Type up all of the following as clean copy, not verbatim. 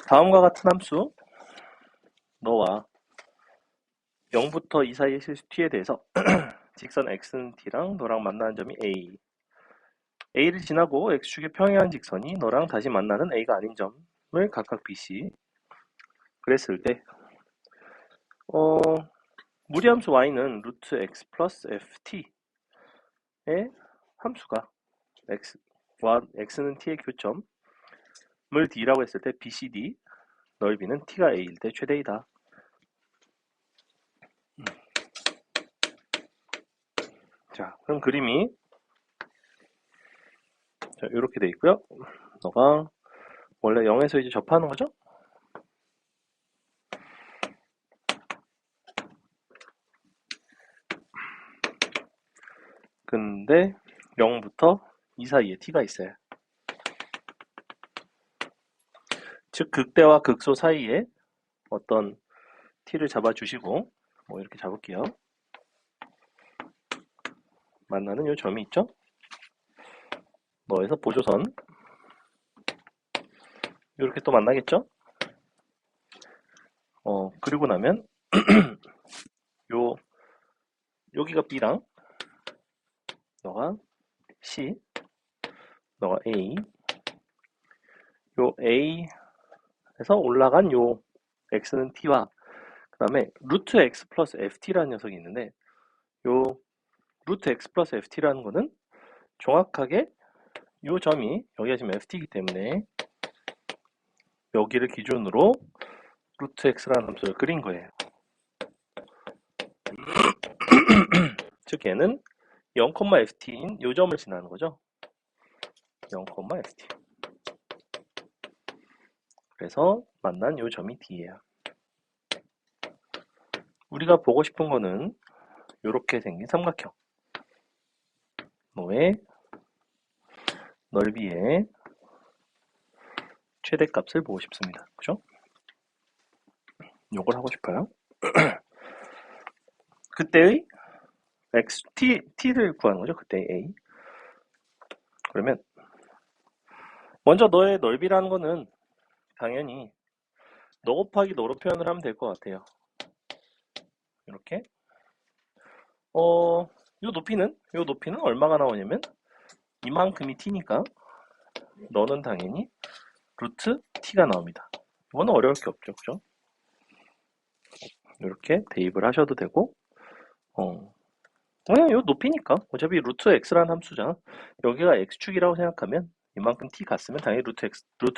다음과 같은 함수, 너와 0부터 2 사이의 실수 t에 대해서 직선 x는 t랑 너랑 만나는 점이 a. a를 지나고 x축의 평행한 직선이 너랑 다시 만나는 a가 아닌 점을 각각 bc. 그랬을 때 무리함수 y는 루트 x 플러스 ft의 함수가 x는 t의 교점을 d라고 했을 때 bcd 넓이는 t가 a일 때 최대이다. 자, 그럼 그림이 이렇게 돼 있고요. 너가 원래 0에서 이제 접하는 거죠? 근데 0부터 2 사이에 t가 있어요. 즉 극대와 극소 사이에 어떤 t를 잡아주시고 뭐 이렇게 잡을게요. 만나는 요 점이 있죠? 너에서 보조선 이렇게 또 만나겠죠? 그리고 나면 요 여기가 B랑 너가 C, 너가 A, 요 A에서 올라간 요 X는 T와 그 다음에 루트 X 플러스 FT라는 녀석이 있는데 요 루트 X 플러스 FT라는 거는 정확하게 요 점이 여기가 지금 FT이기 때문에 여기를 기준으로 루트 X라는 함수를 그린 거예요. 즉 얘는 0,ft인 요 점을 지나는 거죠. 0,ft. 그래서 만난 요 점이 D예요. 우리가 보고 싶은 거는 이렇게 생긴 삼각형. 너의 넓이의 최대값을 보고 싶습니다. 그죠? 요걸 하고 싶어요. 그때의 t를 구하는 거죠. 그때의 a. 그러면 먼저 너의 넓이라는 거는 당연히 너 곱하기 너로 표현을 하면 될 것 같아요. 이렇게. 요 높이는 얼마가 나오냐면 이만큼이 t니까 너는 당연히 루트 t가 나옵니다. 이거는 어려울 게 없죠. 그죠? 이렇게 대입을 하셔도 되고, 그냥 요 높이니까 어차피 루트 x라는 함수잖아. 여기가 x축이라고 생각하면 이만큼 t 갔으면 당연히 루트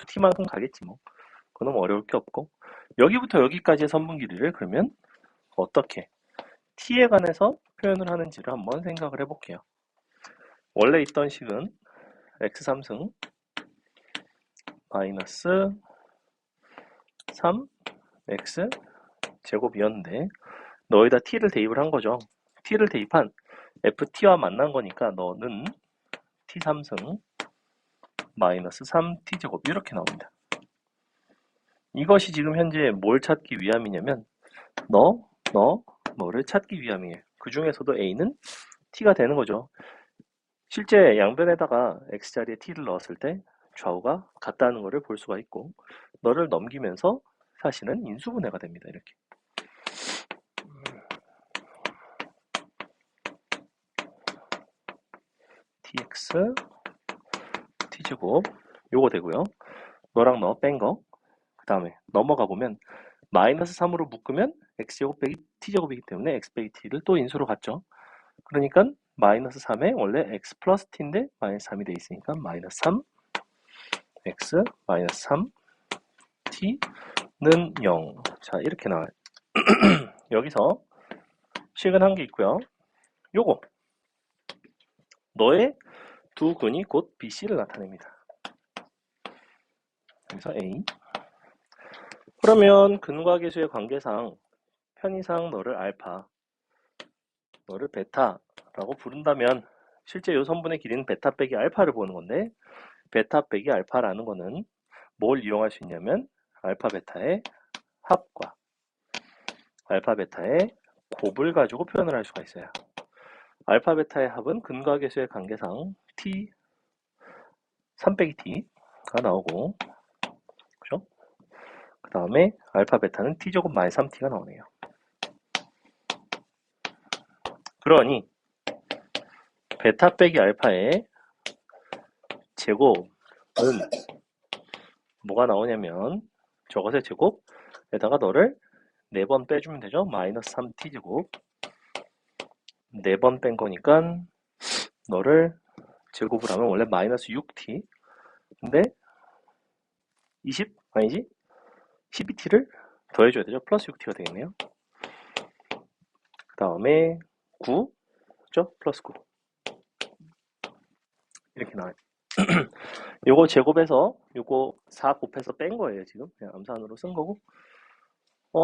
t만큼 가겠지 뭐. 그건 뭐 어려울 게 없고, 여기부터 여기까지의 선분 길이를 그러면 어떻게 t에 관해서 표현을 하는지를 한번 생각을 해볼게요. 원래 있던 식은 x 3승 마이너스 3x 제곱이었는데 너에다 t를 대입을 한 거죠. t를 대입한 ft와 만난 거니까 너는 t 3승 마이너스 3t 제곱 이렇게 나옵니다. 이것이 지금 현재 뭘 찾기 위함이냐면 너를 찾기 위함이에요. 그 중에서도 a는 t가 되는 거죠. 실제 양변에다가 x자리에 t를 넣었을 때 좌우가 같다는 것을 볼 수가 있고 너를 넘기면서 사실은 인수분해가 됩니다. 이렇게. tx t제곱 요거 되고요. 너랑 너 뺀 거. 그 다음에 넘어가 보면 마이너스 3으로 묶으면 x제곱 빼기 t제곱이기 때문에 x 빼기 t를 또 인수로 갔죠. 그러니까 마이너스 3에 원래 x 플러스 t인데 마이너스 3이 돼 있으니까 마이너스 3 x 마이너스 3 t는 0. 자, 이렇게 나와요. 여기서 식은 한 개 있고요. 요거 너의 두 근이 곧 BC를 나타냅니다. 그래서 A. 그러면 근과 계수의 관계상 편의상 너를 알파, 너를 베타라고 부른다면 실제 요 선분의 길이는 베타 빼기 알파를 보는 건데 베타 빼기 알파라는 거는 뭘 이용할 수 있냐면 알파 베타의 합과 알파 베타의 곱을 가지고 표현을 할 수가 있어요. 알파 베타의 합은 근과 계수의 관계상 t 3 빼기 t가 나오고 그죠? 그 다음에 알파 베타는 t제곱 마이너스 3t가 나오네요. 그러니 베타 빼기 알파의 제곱은 뭐가 나오냐면 저것의 제곱에다가 너를 4번 빼주면 되죠. 마이너스 3t제곱 4번 뺀 거니까 너를 제곱을 하면 원래 마이너스 6t 근데 20? 아니지? 12t를 더해줘야 되죠. 플러스 6t가 되겠네요. 그 다음에 9 그죠? 플러스 9 이렇게 나와요. 요거 제곱해서 요거 4 곱해서 뺀 거예요. 지금 그냥 암산으로 쓴 거고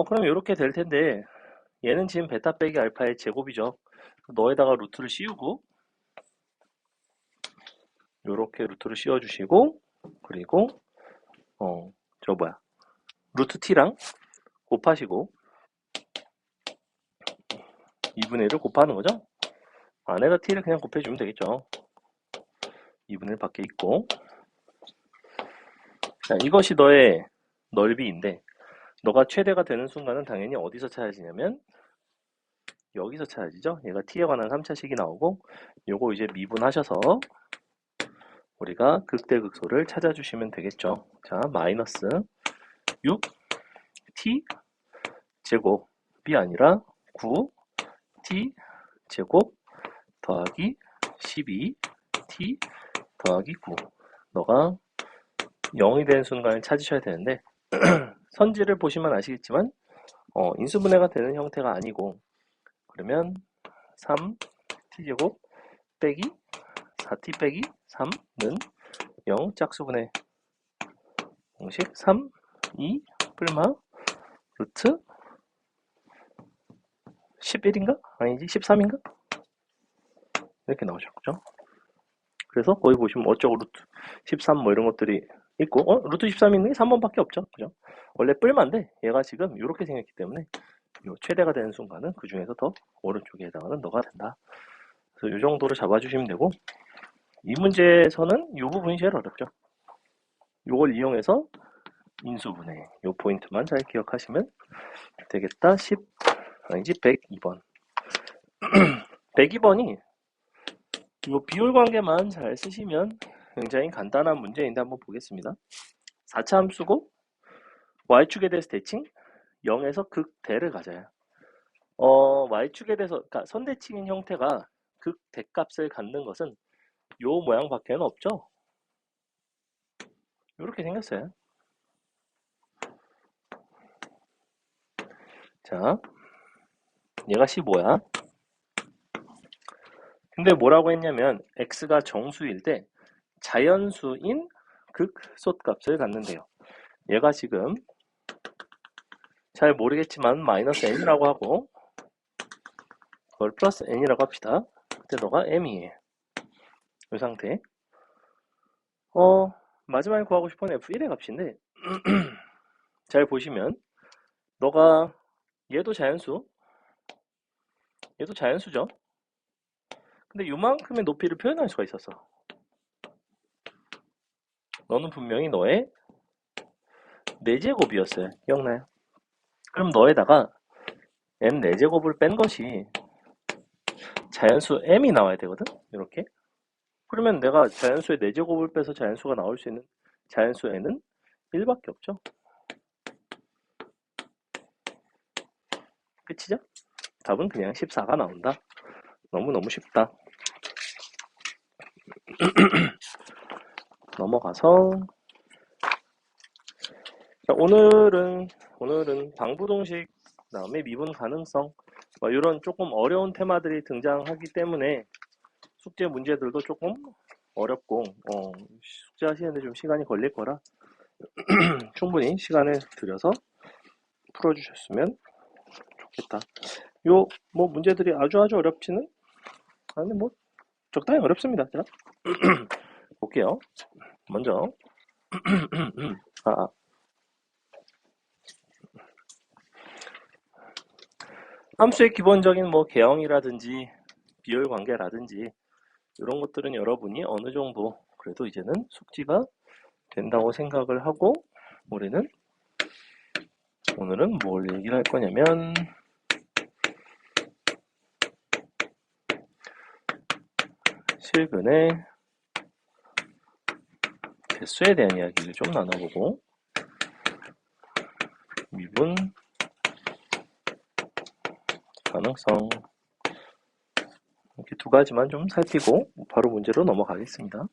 그럼 이렇게 될 텐데 얘는 지금 베타 빼기 알파의 제곱이죠. 너에다가 루트를 씌우고 요렇게 루트를 씌워주시고 그리고 저 뭐야 루트 t랑 곱하시고 2분의 1을 곱하는 거죠. 안에다 t를 그냥 곱해주면 되겠죠. 2분의 1 밖에 있고 자, 이것이 너의 넓이인데 너가 최대가 되는 순간은 당연히 어디서 찾아지냐면 여기서 찾아지죠. 얘가 t에 관한 3차식이 나오고 요거 이제 미분하셔서 우리가 극대극소를 찾아주시면 되겠죠. 자, 마이너스 6t 제곱이 아니라 9t 제곱 더하기 12t 더하기 9 너가 0이 되는 순간을 찾으셔야 되는데 선지를 보시면 아시겠지만 인수분해가 되는 형태가 아니고 그러면 3t제곱 빼기 4t 빼기 3는 0 짝수분해 공식 3, 2, 뿔마 루트 11인가? 아니지 13인가? 이렇게 나오죠. 그죠? 그래서 거기 보시면 어쩌고 루트 13 뭐 이런 것들이 있고 루트 13 있는 게 3번밖에 없죠. 그죠? 원래 뿔마인데 얘가 지금 이렇게 생겼기 때문에 요 최대가 되는 순간은 그 중에서 더 오른쪽에 해당하는 너가 된다. 그래서 이 정도로 잡아주시면 되고 이 문제에서는 이 부분이 제일 어렵죠. 이걸 이용해서 인수분해 이 포인트만 잘 기억하시면 되겠다. 10 아니지 102번 102번이 이 비율 관계만 잘 쓰시면 굉장히 간단한 문제인데 한번 보겠습니다. 4차 함수고 y축에 대해서 대칭 0에서 극대를 가져요. y축에 대해서 그러니까 선대칭인 형태가 극대값을 갖는 것은 요 모양밖에는 없죠. 이렇게 생겼어요. 자, 얘가 15야. 근데 뭐라고 했냐면 x가 정수일 때 자연수인 극소값을 갖는데요. 얘가 지금 잘 모르겠지만 마이너스 n이라고 하고 그걸 플러스 n이라고 합시다. 그때 너가 m이에요. 이 상태. 마지막에 구하고 싶은 f1의 값인데 잘 보시면 너가 얘도 자연수 얘도 자연수죠. 근데 요만큼의 높이를 표현할 수가 있었어. 너는 분명히 너의 4제곱이었어요. 기억나요? 그럼 너에다가 m 4제곱을 뺀 것이 자연수 m이 나와야 되거든? 이렇게. 그러면 내가 자연수의 4제곱을 빼서 자연수가 나올 수 있는 자연수 n은 1밖에 없죠. 끝이죠? 답은 그냥 14가 나온다. 너무너무 쉽다. 넘어가서 자, 오늘은 방부동식 그다음에 미분 가능성 이런 조금 어려운 테마들이 등장하기 때문에 숙제 문제들도 조금 어렵고 숙제 하시는데 좀 시간이 걸릴 거라 충분히 시간을 들여서 풀어주셨으면 좋겠다. 요 뭐 문제들이 아주 어렵지는 아니 뭐 적당히 어렵습니다. 자 볼게요. 먼저 함수의 기본적인 뭐 개형이라든지 비율 관계라든지 이런 것들은 여러분이 어느 정도 그래도 이제는 숙지가 된다고 생각을 하고 우리는 오늘은 뭘 얘기를 할 거냐면 실근의 개수에 대한 이야기를 좀 나눠보고 미분, 가능성 이렇게 두 가지만 좀 살피고 바로 문제로 넘어가겠습니다.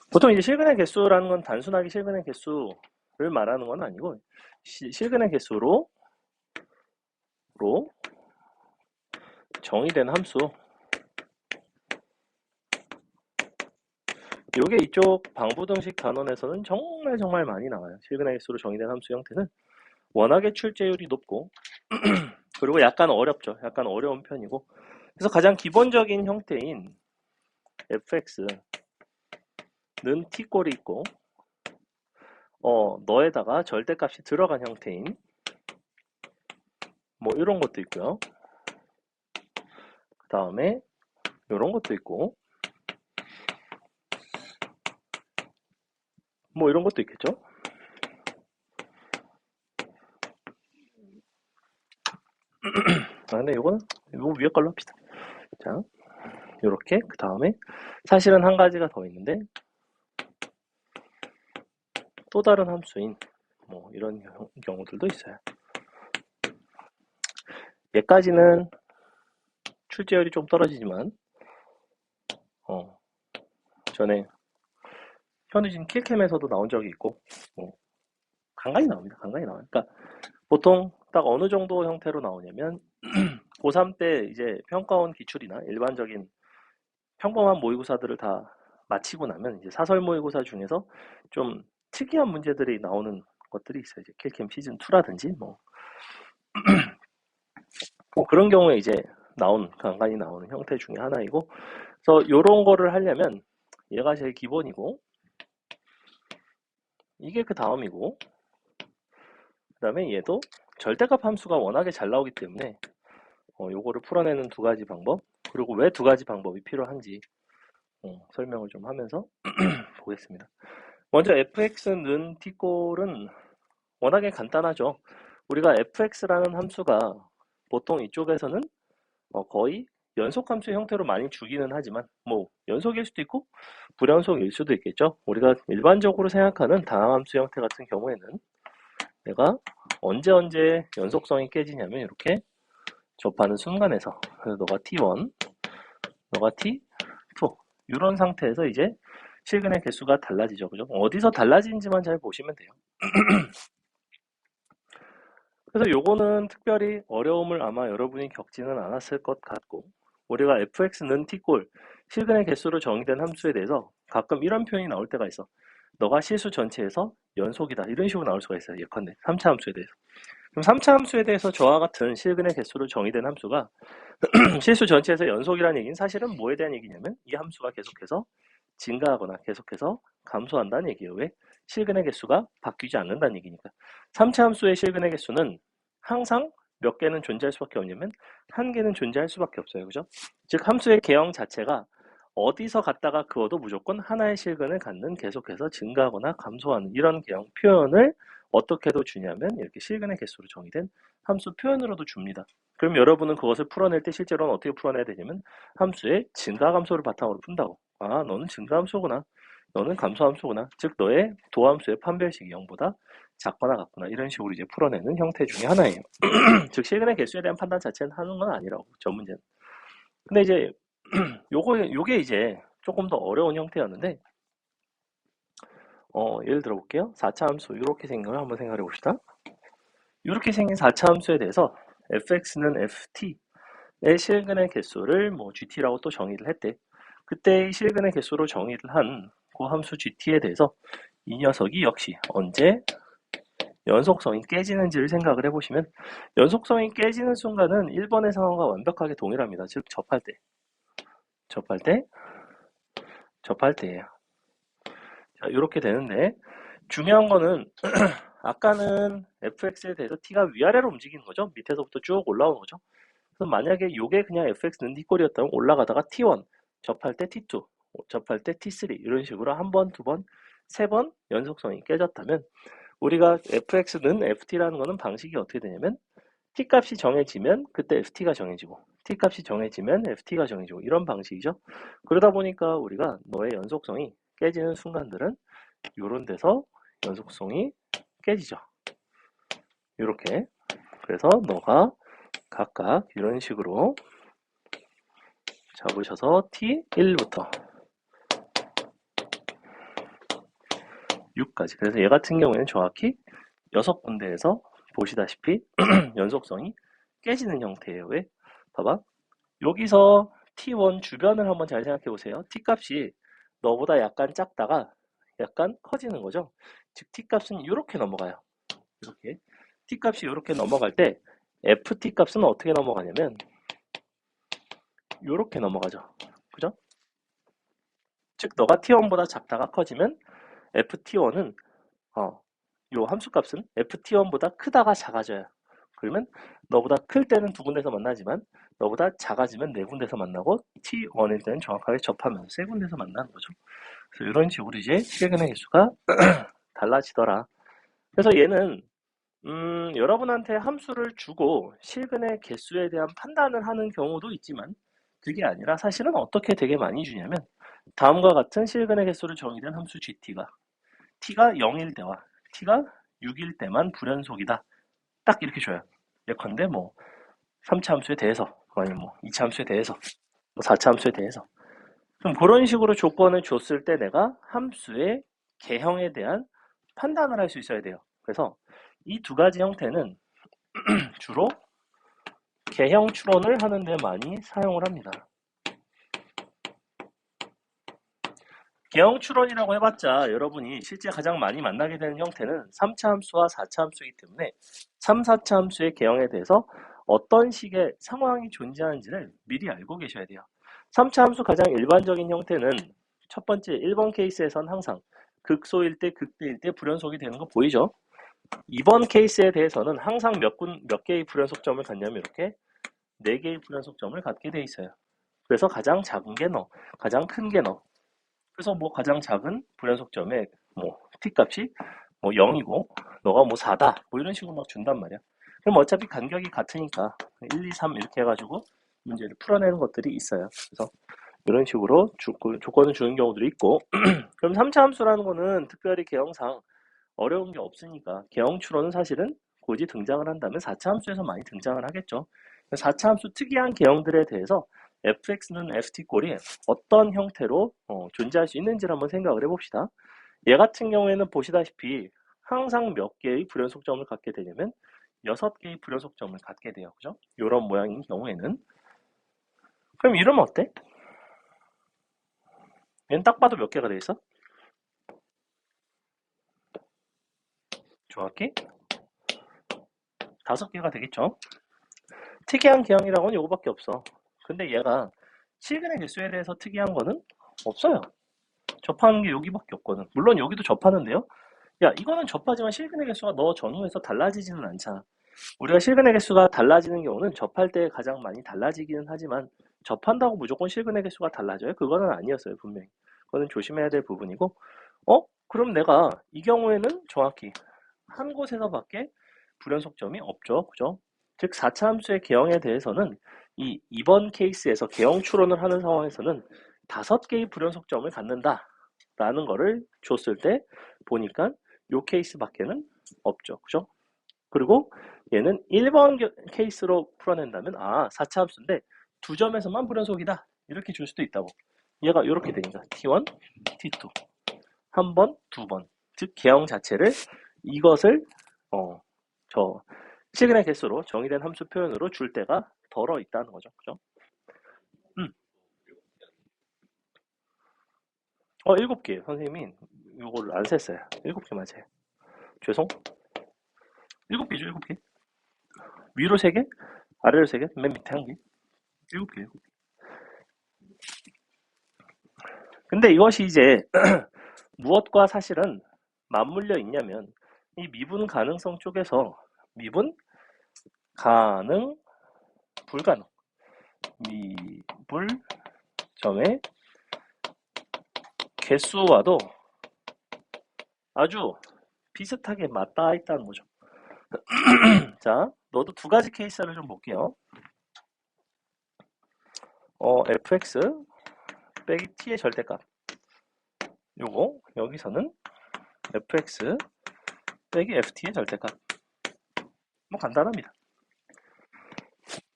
보통 이제 실근의 개수라는 건 단순하게 실근의 개수를 말하는 건 아니고 실근의 개수로 정의된 함수, 요게 이쪽 방부등식 단원에서는 정말 많이 나와요. 실근의 개수로 정의된 함수 형태는 워낙에 출제율이 높고 그리고 약간 어렵죠. 약간 어려운 편이고 그래서 가장 기본적인 형태인 fx는 t꼴이 있고 너에다가 절대값이 들어간 형태인 뭐 이런 것도 있고요. 그 다음에 이런 것도 있고 뭐 이런 것도 있겠죠. 근데 이거 위에 걸로 합시다. 자, 이렇게 그 다음에 사실은 한 가지가 더 있는데 또 다른 함수인 뭐 이런 경우들도 있어요. 얘까지는 출제율이 좀 떨어지지만 전에 현우진 킬캠에서도 나온 적이 있고 간간히 나옵니다. 간간히 나와요. 그러니까 보통 딱 어느 정도 형태로 나오냐면 고3 때 이제 평가원 기출이나 일반적인 평범한 모의고사들을 다 마치고 나면 이제 사설 모의고사 중에서 좀 특이한 문제들이 나오는 것들이 있어요. 이제 킬캠 시즌 2라든지 뭐 그런 경우에 이제 간간히 나오는 형태 중에 하나이고 그래서 이런 거를 하려면 얘가 제일 기본이고 이게 그 다음이고 그 다음에 얘도 절대값 함수가 워낙에 잘 나오기 때문에 요거를 풀어내는 두 가지 방법 그리고 왜 두 가지 방법이 필요한지 설명을 좀 하면서 보겠습니다. 먼저 fx는 t꼴은 워낙에 간단하죠. 우리가 fx라는 함수가 보통 이쪽에서는 거의 연속함수 형태로 많이 주기는 하지만 뭐 연속일 수도 있고 불연속일 수도 있겠죠. 우리가 일반적으로 생각하는 다항함수 형태 같은 경우에는 내가 언제 연속성이 깨지냐면 이렇게 접하는 순간에서 그래서 너가 t1, 너가 t2 이런 상태에서 이제 실근의 개수가 달라지죠. 그죠? 어디서 달라지는지만 잘 보시면 돼요. 그래서 요거는 특별히 어려움을 아마 여러분이 겪지는 않았을 것 같고 우리가 fx는 t꼴 실근의 개수로 정의된 함수에 대해서 가끔 이런 표현이 나올 때가 있어. 너가 실수 전체에서 연속이다. 이런 식으로 나올 수가 있어요. 예컨대 3차 함수에 대해서. 그럼 3차 함수에 대해서 저와 같은 실근의 개수로 정의된 함수가 실수 전체에서 연속이라는 얘기는 사실은 뭐에 대한 얘기냐면 이 함수가 계속해서 증가하거나 계속해서 감소한다는 얘기예요. 왜? 실근의 개수가 바뀌지 않는다는 얘기니까. 3차 함수의 실근의 개수는 항상 몇 개는 존재할 수밖에 없냐면 한 개는 존재할 수밖에 없어요. 그죠? 즉 함수의 개형 자체가 어디서 갔다가 그어도 무조건 하나의 실근을 갖는 계속해서 증가하거나 감소하는 이런 개형 표현을 어떻게도 주냐면 이렇게 실근의 개수로 정의된 함수 표현으로도 줍니다. 그럼 여러분은 그것을 풀어낼 때 실제로는 어떻게 풀어내야 되냐면 함수의 증가 감소를 바탕으로 푼다고. 아, 너는 증가 함수구나. 너는 감소 함수구나. 즉 너의 도함수의 판별식이 0보다 작거나 같구나. 이런 식으로 이제 풀어내는 형태 중에 하나예요. 즉 실근의 개수에 대한 판단 자체는 하는 건 아니라고. 저 문제는. 근데 이제 요게 이제 조금 더 어려운 형태였는데 예를 들어 볼게요. 4차 함수 이렇게 생긴 걸 한번 생각해 봅시다. 이렇게 생긴 4차 함수에 대해서 fx는 ft의 실근의 개수를 뭐 gt라고 또 정의를 했대. 그때 실근의 개수로 정의를 한 그 함수 gt에 대해서 이 녀석이 역시 언제 연속성이 깨지는지를 생각을 해보시면 연속성이 깨지는 순간은 1번의 상황과 완벽하게 동일합니다. 즉 접할 때예요. 자, 이렇게 되는데 중요한 거는 아까는 fx에 대해서 t가 위아래로 움직이는 거죠. 밑에서부터 쭉 올라오는 거죠. 그래서 만약에 이게 그냥 fx는 t꼴이었다면 올라가다가 t1 접할 때 t2 접할 때 t3 이런 식으로 한 번, 두 번 3번 연속성이 깨졌다면 우리가 fx는 ft라는 거는 방식이 어떻게 되냐면 t값이 정해지면 그때 ft가 정해지고 t값이 정해지면 ft가 정해지고 이런 방식이죠. 그러다 보니까 우리가 너의 연속성이 깨지는 순간들은 이런 데서 연속성이 깨지죠. 이렇게. 그래서 너가 각각 이런 식으로 잡으셔서 t1부터 6까지. 그래서 얘 같은 경우에는 정확히 6군데에서 보시다시피 연속성이 깨지는 형태예요. 왜? 봐봐. 여기서 t1 주변을 한번 잘 생각해 보세요. t값이 너보다 약간 작다가 약간 커지는 거죠. 즉 t값은 이렇게 넘어가요. 이렇게. t값이 이렇게 넘어갈 때 ft 값은 어떻게 넘어가냐면 이렇게 넘어가죠. 그죠? 즉 너가 t1보다 작다가 커지면 ft1은 요 함수값은 ft1보다 크다가 작아져요. 그러면 너보다 클 때는 두 군데서 만나지만 너보다 작아지면 네 군데서 만나고 t1일 때는 정확하게 접하면서 세 군데서 만나는 거죠. 그래서 이런 식으로 이제 실근의 개수가 달라지더라. 그래서 얘는 여러분한테 함수를 주고 실근의 개수에 대한 판단을 하는 경우도 있지만 그게 아니라 사실은 어떻게 되게 많이 주냐면 다음과 같은 실근의 개수를 정의된 함수 gt가 t가 0일 때와 t가 6일 때만 불연속이다. 딱 이렇게 줘요. 예컨대 뭐 3차 함수에 대해서 아니면 뭐 2차 함수에 대해서 뭐 4차 함수에 대해서 그럼 그런 식으로 조건을 줬을 때 내가 함수의 개형에 대한 판단을 할 수 있어야 돼요. 그래서 이 두 가지 형태는 주로 개형 추론을 하는 데 많이 사용을 합니다. 개형 추론이라고 해봤자 여러분이 실제 가장 많이 만나게 되는 형태는 3차 함수와 4차 함수이기 때문에 3, 4차 함수의 개형에 대해서 어떤 식의 상황이 존재하는지를 미리 알고 계셔야 돼요. 3차 함수 가장 일반적인 형태는 첫 번째 1번 케이스에선 항상 극소일 때, 극대일 때 불연속이 되는 거 보이죠? 2번 케이스에 대해서는 항상 몇 개의 불연속점을 갖냐면 이렇게 4개의 불연속점을 갖게 돼 있어요. 그래서 가장 작은 게 너, 가장 큰 게 너. 그래서 뭐 가장 작은 불연속점의 뭐 t값이 뭐 0이고 너가 뭐 4다 뭐 이런 식으로 막 준단 말이야. 그럼 어차피 간격이 같으니까 1, 2, 3 이렇게 해가지고 문제를 풀어내는 것들이 있어요. 그래서 이런 식으로 조건을 주는 경우들이 있고 그럼 3차 함수라는 거는 특별히 개형상 어려운 게 없으니까 개형 추론은 사실은 굳이 등장을 한다면 4차 함수에서 많이 등장을 하겠죠. 4차 함수 특이한 개형들에 대해서 fx는 ft꼴이 어떤 형태로 존재할 수 있는지를 한번 생각을 해봅시다. 얘 같은 경우에는 보시다시피 항상 몇 개의 불연속점을 갖게 되냐면 6개의 불연속점을 갖게 돼요. 그죠? 이런 모양인 경우에는 그럼 이러면 어때? 얘는 딱 봐도 몇 개가 돼 있어? 정확히 5개가 되겠죠? 특이한 개형이라고는 요거밖에 없어. 근데 얘가 실근의 개수에 대해서 특이한 거는 없어요. 접하는 게 여기밖에 없거든. 물론 여기도 접하는데요. 야, 이거는 접하지만 실근의 개수가 너 전후에서 달라지지는 않잖아. 우리가 실근의 개수가 달라지는 경우는 접할 때 가장 많이 달라지기는 하지만 접한다고 무조건 실근의 개수가 달라져요? 그거는 아니었어요, 분명히. 그거는 조심해야 될 부분이고 그럼 내가 이 경우에는 정확히 한 곳에서밖에 불연속점이 없죠. 그죠? 즉 4차 함수의 개형에 대해서는 이 이번 케이스에서 개형 추론을 하는 상황에서는 5개의 불연속점을 갖는다 라는 거를 줬을 때 보니까 요 케이스밖에는 없죠. 그죠? 그리고 얘는 1번 케이스로 풀어낸다면 4차 함수인데 두 점에서만 불연속이다 이렇게 줄 수도 있다고. 얘가 이렇게 되니까 t1, t2 한 번, 두 번. 즉 개형 자체를 이것을 저 시그널 개수로 정의된 함수 표현으로 줄 때가 덜어 있다는 거죠. 그죠? 7개. 선생님이 이거를 안 셌어요. 7개 맞아요. 죄송. 7개죠, 7개. 위로 3개, 아래로 3개, 맨 밑에 1개. 7개, 7개. 근데 이것이 이제 무엇과 사실은 맞물려 있냐면 이 미분 가능성 쪽에서 미분 가능 불가능 미불점의 개수와도 아주 비슷하게 맞닿아 있다는 거죠. 자, 너도 두 가지 케이스를 좀 볼게요. fx 빼기 t의 절대값. 요거 여기서는 fx 빼기 ft의 절대값. 뭐 간단합니다.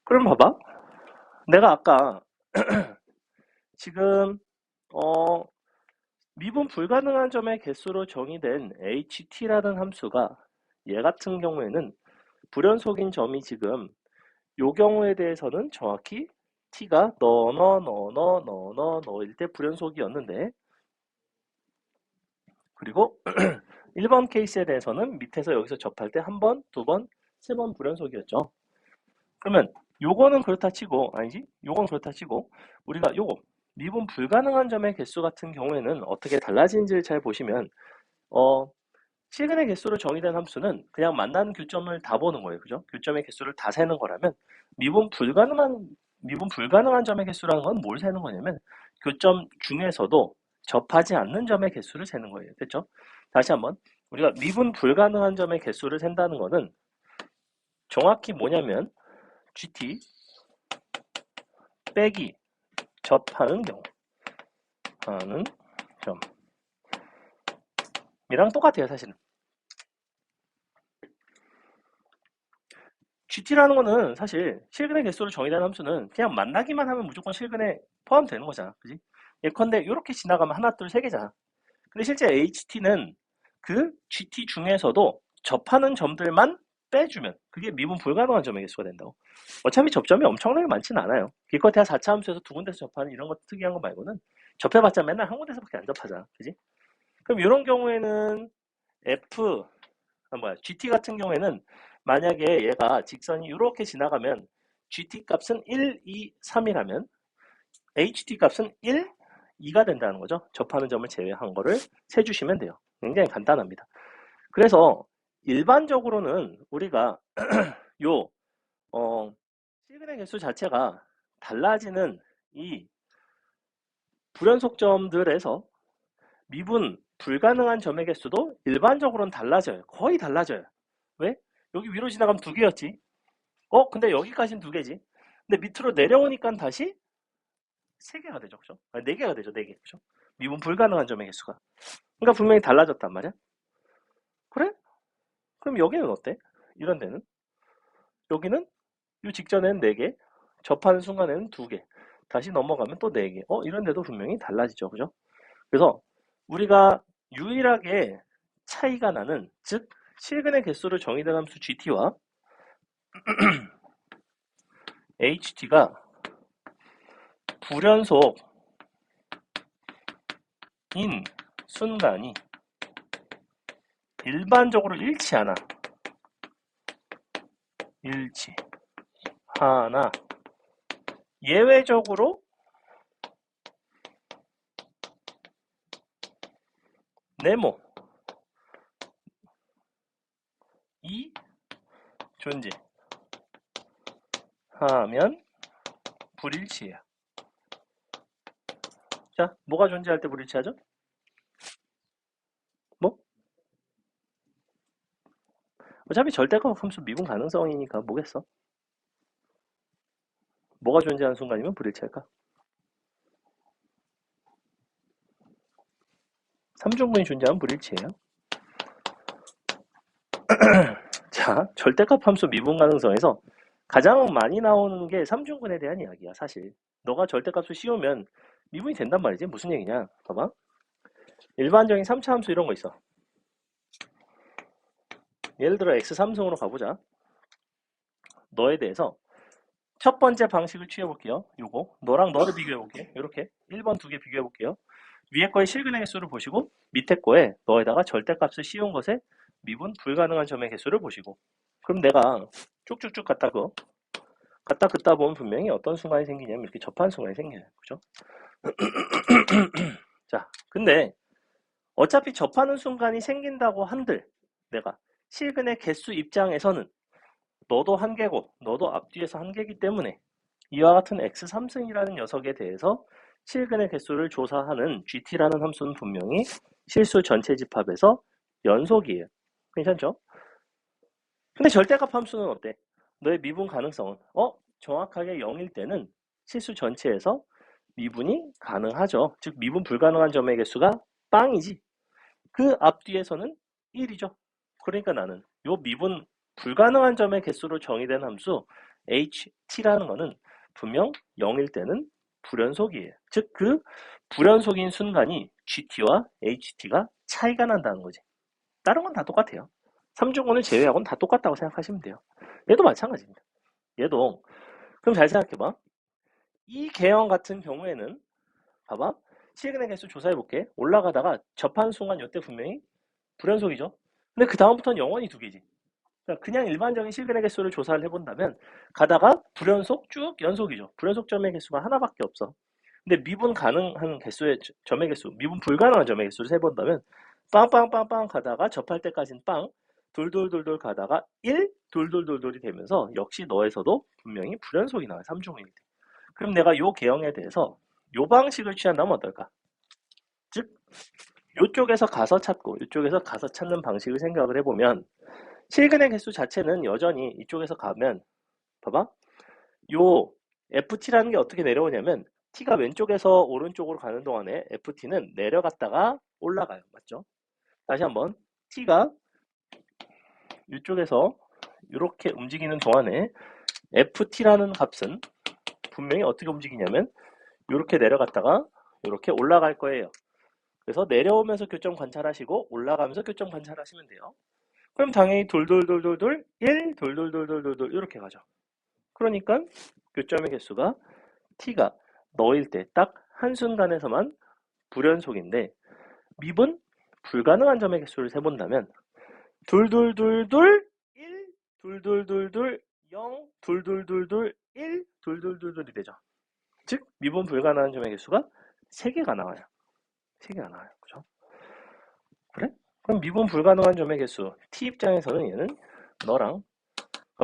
그럼 봐봐. 내가 아까 지금 미분 불가능한 점의 개수로 정의된 ht라는 함수가 얘 같은 경우에는 불연속인 점이 지금 요 경우에 대해서는 정확히 t가 너일 때 불연속이었는데, 그리고 1번 케이스에 대해서는 밑에서 여기서 접할 때 한 번, 두 번, 세 번 불연속이었죠. 그러면 요거는 그렇다 치고, 아니지? 요건 그렇다 치고, 우리가 요거 미분 불가능한 점의 개수 같은 경우에는 어떻게 달라지는지를 잘 보시면 실근의 개수로 정의된 함수는 그냥 만나는 교점을 다 보는 거예요. 그죠? 교점의 개수를 다 세는 거라면 미분 불가능한 점의 개수라는 건 뭘 세는 거냐면 교점 중에서도 접하지 않는 점의 개수를 세는 거예요. 됐죠? 다시 한번 우리가 미분 불가능한 점의 개수를 센다는 거는 정확히 뭐냐면 GT 빼기 접하는 경우 하는 점이랑 똑같아요. 사실은 GT라는 거는 사실 실근의 개수로 정의된 함수는 그냥 만나기만 하면 무조건 실근에 포함되는 거잖아. 그지? 예컨대 이렇게 지나가면 하나, 둘, 세 개잖아. 근데 실제 HT는 그 GT 중에서도 접하는 점들만 빼주면 그게 미분 불가능한 점의 개수가 된다고. 어차피 접점이 엄청나게 많지는 않아요. 기껏해야 4차 함수에서 두 군데서 접하는 이런 것 특이한 거 말고는 접해봤자 맨날 한 군데서밖에 안 접하잖아. 그지? 그럼 이런 경우에는 GT 같은 경우에는 만약에 얘가 직선이 이렇게 지나가면 GT 값은 1, 2, 3이라면 HT 값은 1, 2가 된다는 거죠. 접하는 점을 제외한 거를 세주시면 돼요. 굉장히 간단합니다. 그래서 일반적으로는 우리가 요 실근의 개수 자체가 달라지는 이 불연속점들에서 미분 불가능한 점의 개수도 일반적으로는 달라져요. 거의 달라져요. 왜? 여기 위로 지나가면 두 개였지. 근데 여기까지는 두 개지. 근데 밑으로 내려오니까 다시 세 개가 되죠. 그죠? 아니, 네 개가 되죠. 네 개. 그죠? 미분 불가능한 점의 개수가. 그러니까 분명히 달라졌단 말이야. 그래? 그럼 여기는 어때? 이런 데는? 여기는 이 직전에는 네 개, 접하는 순간에는 두 개. 다시 넘어가면 또 네 개. 이런 데도 분명히 달라지죠. 그죠? 그래서 우리가 유일하게 차이가 나는, 즉 실근의 개수를 정의된 함수 GT와 HT가 불연속인 순간이 일반적으로 일치하나 예외적으로 네모 이 존재하면 불일치해요. 자, 뭐가 존재할 때 불일치하죠? 뭐? 어차피 절대값 함수 미분 가능성이니까 뭐겠어? 뭐가 존재하는 순간이면 불일치할까? 삼중근이 존재하면 불일치해요. 자, 절대값 함수 미분 가능성에서 가장 많이 나오는 게 삼중근에 대한 이야기야, 사실. 너가 절대값을 씌우면 미분이 된단 말이지. 무슨 얘기냐? 봐봐. 일반적인 3차 함수 이런 거 있어. 예를 들어 x3승으로 가보자. 너에 대해서 첫 번째 방식을 취해볼게요. 요거 너랑 너를 비교해볼게. 이렇게 1번 두 개 비교해볼게요. 위에 거의 실근의 개수를 보시고 밑에 거에 너에다가 절대값을 씌운 것에 미분 불가능한 점의 개수를 보시고, 그럼 내가 쭉쭉쭉 갖다 긋다 보면 분명히 어떤 순간이 생기냐면 이렇게 접하는 순간이 생겨요. 그죠? 자, 근데 어차피 접하는 순간이 생긴다고 한들 내가 실근의 개수 입장에서는 너도 한 개고 너도 앞뒤에서 한 개이기 때문에 이와 같은 x3승이라는 녀석에 대해서 실근의 개수를 조사하는 gt라는 함수는 분명히 실수 전체 집합에서 연속이에요. 괜찮죠? 근데 절대값 함수는 어때? 너의 미분 가능성은 정확하게 0일 때는 실수 전체에서 미분이 가능하죠. 즉 미분 불가능한 점의 개수가 빵이지. 그 앞뒤에서는 1이죠. 그러니까 나는 요 미분 불가능한 점의 개수로 정의된 함수 ht라는 거는 분명 0일 때는 불연속이에요. 즉 그 불연속인 순간이 gt와 ht가 차이가 난다는 거지. 다른 건 다 똑같아요. 삼중근을 제외하고는 다 똑같다고 생각하시면 돼요. 얘도 마찬가지입니다. 얘도 그럼 잘 생각해봐. 이 개형 같은 경우에는 봐봐. 실근의 개수 조사해볼게. 올라가다가 접한 순간 이때 분명히 불연속이죠. 근데 그 다음부터는 영원히 두 개지. 그러니까 그냥 일반적인 실근의 개수를 조사를 해본다면 가다가 불연속 쭉 연속이죠. 불연속 점의 개수가 하나밖에 없어. 근데 미분 가능한 개수의 점의 개수, 미분 불가능한 점의 개수를 세본다면 빵빵빵빵 가다가 접할 때까지는 빵, 돌돌돌돌 가다가 1, 돌돌돌돌이 되면서 역시 너에서도 분명히 불연속이 나와요. 3중인데. 그럼 내가 요 개형에 대해서 요 방식을 취한다면 어떨까? 즉 요쪽에서 가서 찾고 이쪽에서 가서 찾는 방식을 생각을 해보면 실근의 개수 자체는 여전히 이쪽에서 가면 봐봐. 요 FT라는 게 어떻게 내려오냐면 T가 왼쪽에서 오른쪽으로 가는 동안에 FT는 내려갔다가 올라가요. 맞죠? 다시 한번 T가 이쪽에서 이렇게 움직이는 동안에 FT라는 값은 분명히 어떻게 움직이냐면 이렇게 내려갔다가 이렇게 올라갈 거예요. 그래서 내려오면서 교점 관찰하시고 올라가면서 교점 관찰하시면 돼요. 그럼 당연히 돌돌돌돌돌 1 돌돌돌돌돌 이렇게 가죠. 그러니까 교점의 개수가 t가 너일 때 딱 한순간에서만 불연속인데 미분 불가능한 점의 개수를 세본다면 둘둘둘둘 1 둘둘둘둘 0 둘둘둘둘 1 둘둘둘둘이 되죠. 즉 미분 불가능한 점의 개수가 3개가 나와요. 3개가 나와요. 그죠? 그래? 그럼 미분 불가능한 점의 개수 t 입장에서는 얘는 너랑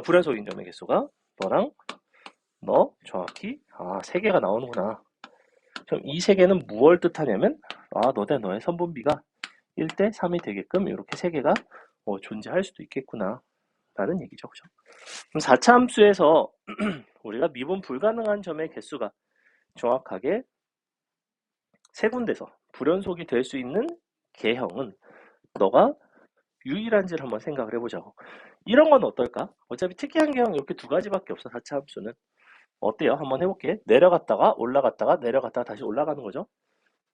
불연속인 점의 개수가 너랑 너 정확히 3개가 나오는구나. 그럼 이 3개는 무엇을 뜻하냐면 너 대 너의 선분비가 1대 3이 되게끔 이렇게 3개가 존재할 수도 있겠구나 라는 얘기죠. 그죠? 그럼 4차 함수에서 우리가 미분 불가능한 점의 개수가 정확하게 3군데서 불연속이 될 수 있는 개형은 너가 유일한지를 한번 생각을 해보자고. 이런 건 어떨까? 어차피 특이한 개형 이렇게 2가지밖에 없어. 4차 함수는. 어때요? 한번 해볼게. 내려갔다가 올라갔다가 내려갔다가 다시 올라가는 거죠.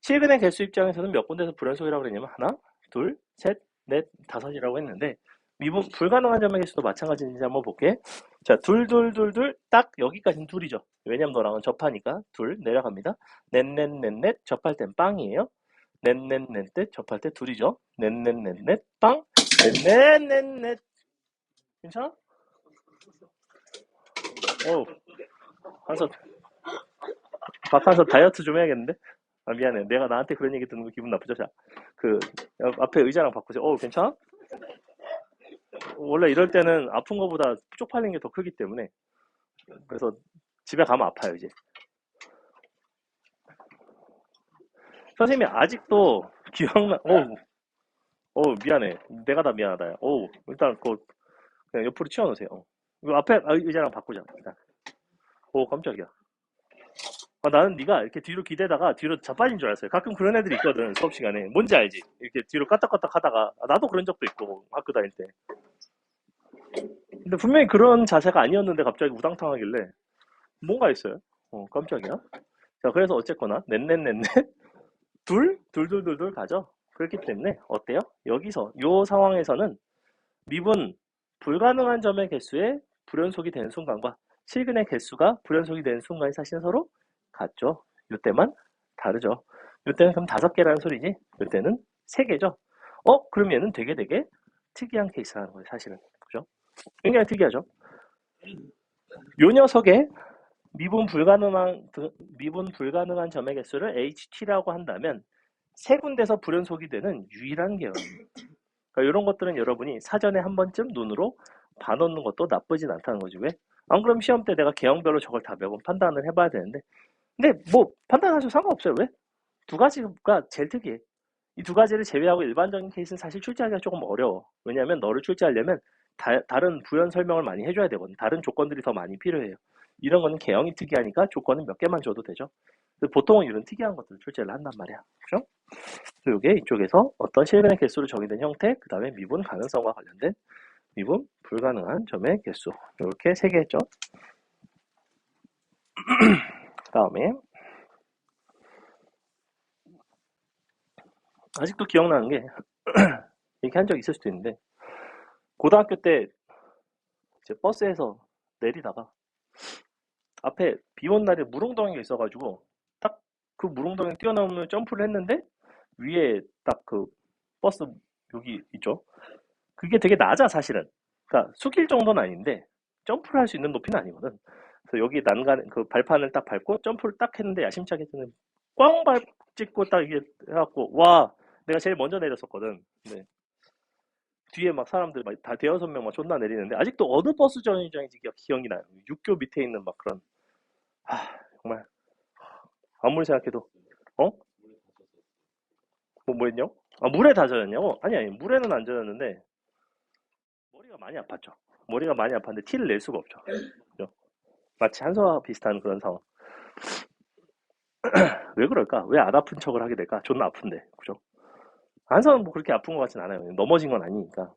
실근의 개수 입장에서는 몇 군데서 불연속이라고 그랬냐면 하나, 둘, 셋, 넷, 다섯이라고 했는데 미분 불가능한 점의 개수도 마찬가지인지 한번 볼게. 자, 둘, 둘, 둘, 둘, 딱 여기까지는 둘이죠. 왜냐면 너랑은 접하니까 둘 내려갑니다. 넷, 넷, 넷, 넷 접할 땐 빵이에요. 넷, 넷, 넷, 넷 접할 때 둘이죠. 넷, 넷, 넷, 넷, 빵. 넷, 넷, 넷, 넷. 괜찮아? 어우, 한서 박한서 다이어트 좀 해야겠는데? 미안해. 내가 나한테 그런 얘기 듣는 거 기분 나쁘죠? 자, 그 앞에 의자랑 바꾸세요. 괜찮아? 원래 이럴 때는 아픈 거보다 쪽팔린 게 더 크기 때문에 그래서 집에 가면 아파요 이제. 선생님이 아직도 기억나. 미안해. 내가 다 미안하다. 일단 그냥 옆으로 치워놓으세요. 이거 앞에 의자랑 바꾸자. 일단. 깜짝이야. 나는 네가 이렇게 뒤로 기대다가 뒤로 자빠진 줄 알았어요. 가끔 그런 애들이 있거든 수업 시간에. 뭔지 알지? 이렇게 뒤로 까딱까딱 하다가 나도 그런 적도 있고 학교 다닐 때. 근데 분명히 그런 자세가 아니었는데 갑자기 우당탕 하길래 뭔가 있어요. 깜짝이야. 자, 그래서 어쨌거나 넷넷넷넷 둘둘둘둘 가죠. 그렇기 때문에 어때요? 여기서 요 상황에서는 미분 불가능한 점의 개수에 불연속이 되는 순간과 실근의 개수가 불연속이 되는 순간이 사실 서로 같죠. 요때만 다르죠. 요때는 그럼 5개라는 소리지. 요때는 3개죠. 그럼 얘는 되게 특이한 케이스라는 거예요, 사실은. 그죠? 굉장히 특이하죠. 요 녀석의 미분 불가능한 점의 개수를 HT라고 한다면 3군데서 불연속이 되는 유일한 개요입니다. 그러니까 이런 것들은 여러분이 사전에 한 번쯤 눈으로 봐놓는 것도 나쁘진 않다는 거지. 왜? 안 그럼 시험 때 내가 개형별로 저걸 다 매번 판단을 해봐야 되는데 근데 뭐 판단하셔도 상관없어요. 왜? 2가지가 제일 특이해. 이 두 가지를 제외하고 일반적인 케이스는 사실 출제하기가 조금 어려워. 왜냐하면 너를 출제하려면 다른 부연 설명을 많이 해줘야 되거든. 다른 조건들이 더 많이 필요해요. 이런 거는 개형이 특이하니까 조건은 몇 개만 줘도 되죠. 보통은 이런 특이한 것들을 출제를 한단 말이야. 그죠? 그리고 이게 이쪽에서 어떤 실근의 개수로 정의된 형태, 그 다음에 미분 가능성과 관련된 미분 불가능한 점의 개수. 이렇게 세 개 했죠. 그 다음에 아직도 기억나는 게 이렇게 한 적 있을 수도 있는데 고등학교 때 이제 버스에서 내리다가 앞에 비 온 날에 물웅덩이가 있어가지고 딱 그 물웅덩이 뛰어넘으면 점프를 했는데 위에 딱 그 버스 여기 있죠. 그게 되게 낮아 사실은. 그러니까 숙일 정도는 아닌데 점프를 할 수 있는 높이는 아니거든. 그래서 여기 난간 그 발판을 딱 밟고 점프를 딱 했는데 야심차게 꽝 찍고 딱 이게 해갖고 와 내가 제일 먼저 내렸었거든. 네. 뒤에 막 사람들 막 다 대여섯 명 막 존나 내리는데 아직도 어느 버스 정류장인지 기억이 나요. 육교 밑에 있는 막 그런 정말 아무리 생각해도 어? 뭐 했냐고? 아 물에 다 젖었냐고? 아니 물에는 안 젖었는데 머리가 많이 아팠죠. 머리가 많이 아팠는데 티를 낼 수가 없죠. 그죠? 마치 한서와 비슷한 그런 상황. 왜 그럴까? 왜 안 아픈 척을 하게 될까? 존나 아픈데, 그죠? 한서는 뭐 그렇게 아픈 것 같진 않아요. 넘어진 건 아니니까.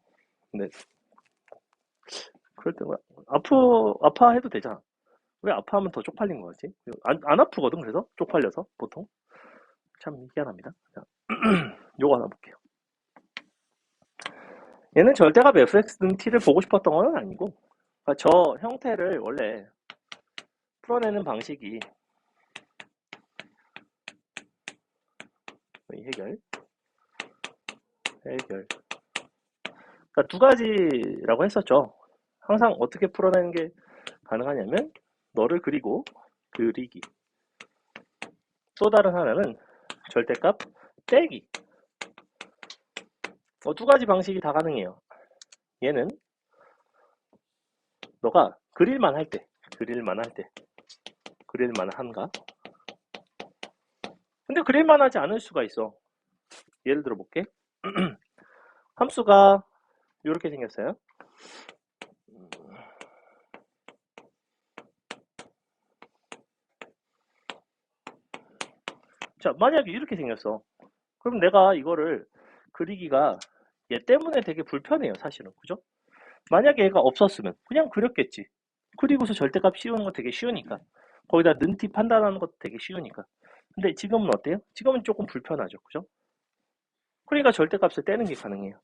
근데 그럴 때 아파해도 되잖아. 왜 아파하면 더 쪽팔린 거 같지? 안 아프거든, 그래서 쪽팔려서 보통. 참 희한합니다. 자, 요거 하나 볼게요. 얘는 절대값 fx는 t를 보고 싶었던 건 아니고, 그러니까 저 형태를 원래 풀어내는 방식이 해결. 그러니까 두 가지라고 했었죠. 항상 어떻게 풀어내는 게 가능하냐면 너를 그리고 그리기. 또 다른 하나는 절대값 떼기. 두 가지 방식이 다 가능해요. 얘는 너가 그릴만 한가? 근데 그릴만 하지 않을 수가 있어. 예를 들어 볼게. 함수가 이렇게 생겼어요. 자, 만약에 이렇게 생겼어. 그럼 내가 이거를 그리기가 얘 때문에 되게 불편해요, 사실은. 그죠? 만약에 얘가 없었으면 그냥 그렸겠지. 그리고서 절대값 씌우는 거 되게 쉬우니까. 거기다 는티 판단하는 것도 되게 쉬우니까. 근데 지금은 어때요? 지금은 조금 불편하죠. 그죠? 그러니까 절대값을 떼는 게 가능해요.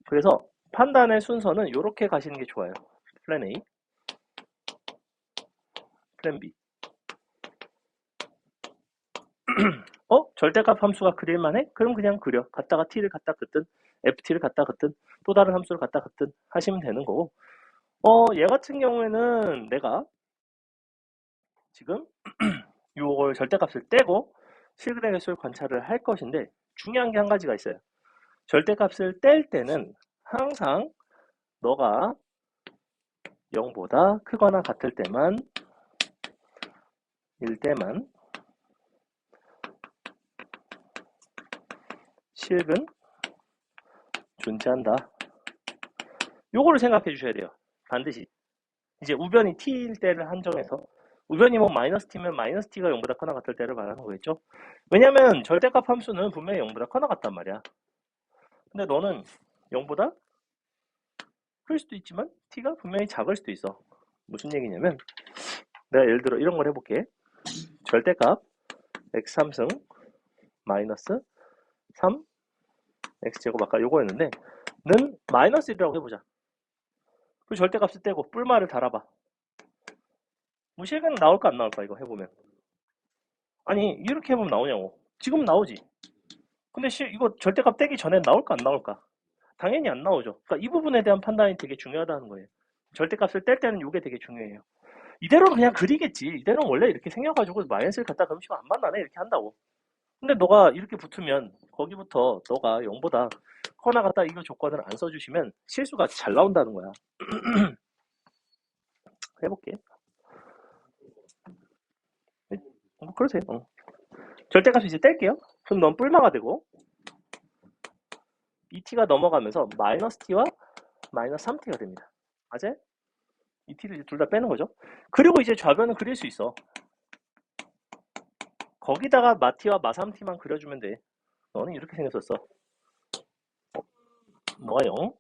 그래서 판단의 순서는 이렇게 가시는 게 좋아요. 플랜 A, 플랜 B. 절대값 함수가 그릴만해? 그럼 그냥 그려. 갖다가 t를 갖다 긋든 ft를 갖다 긋든 또 다른 함수를 갖다 긋든 하시면 되는 거고. 얘 같은 경우에는 내가 지금 요걸 절대값을 떼고 실근의 개수를 관찰을 할 것인데 중요한 게 한 가지가 있어요. 절대값을 뗄 때는 항상 너가 0보다 크거나 같을 때만 1대만 실근 존재한다. 요거를 생각해 주셔야 돼요. 반드시. 이제 우변이 t일 때를 한정해서 우변이 뭐 마이너스 t면 마이너스 t가 0보다 커나 같을 때를 말하는 거겠죠. 왜냐면 절대값 함수는 분명히 0보다 커나 같단 말이야. 근데 너는 0보다 클 수도 있지만 t가 분명히 작을 수도 있어. 무슨 얘기냐면 내가 예를 들어 이런 걸 해볼게. 절대값 x3승 마이너스 3 x제곱 아까 요거였는데 는 마이너스 1이라고 해보자. 그 절대값을 떼고 뿔말을 달아봐. 뭐 실근 나올까 안 나올까 이거 해보면. 아니 이렇게 해보면 나오냐고. 지금 나오지. 근데 이거 절대값 떼기 전에 나올까 안 나올까? 당연히 안 나오죠. 그러니까 이 부분에 대한 판단이 되게 중요하다는 거예요. 절대값을 뗄 때는 이게 되게 중요해요. 이대로는 그냥 그리겠지. 이대로는 원래 이렇게 생겨가지고 마이너스를 갖다 그리면 안 만나네 이렇게 한다고. 근데 너가 이렇게 붙으면 거기부터 너가 0보다 커나 같다 이거 조건을 안 써주시면 실수가 잘 나온다는 거야. 해볼게. 그러세요. 절대값을 이제 뗄게요. 그럼 넌 뿔마가 되고 이 t가 넘어가면서 마이너스 t와 마이너스 3t가 됩니다. 맞아요? 이 t를 둘 다 빼는 거죠. 그리고 이제 좌변은 그릴 수 있어. 거기다가 마t와 마3t만 그려주면 돼. 너는 이렇게 생겼었어. 너가 0,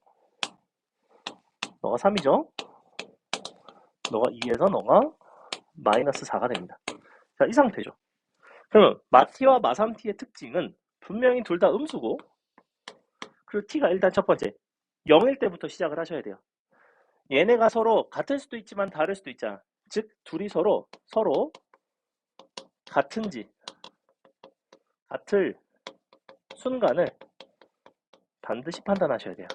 너가 3이죠? 너가 2에서 너가 마이너스 4가 됩니다. 자, 이 상태죠. 그러면 마t와 마3t의 특징은 분명히 둘 다 음수고, 그리고 t가 일단 첫 번째 0일 때부터 시작을 하셔야 돼요. 얘네가 서로 같을 수도 있지만 다를 수도 있잖아. 즉 둘이 서로 같은지 같을 순간을 반드시 판단하셔야 돼요.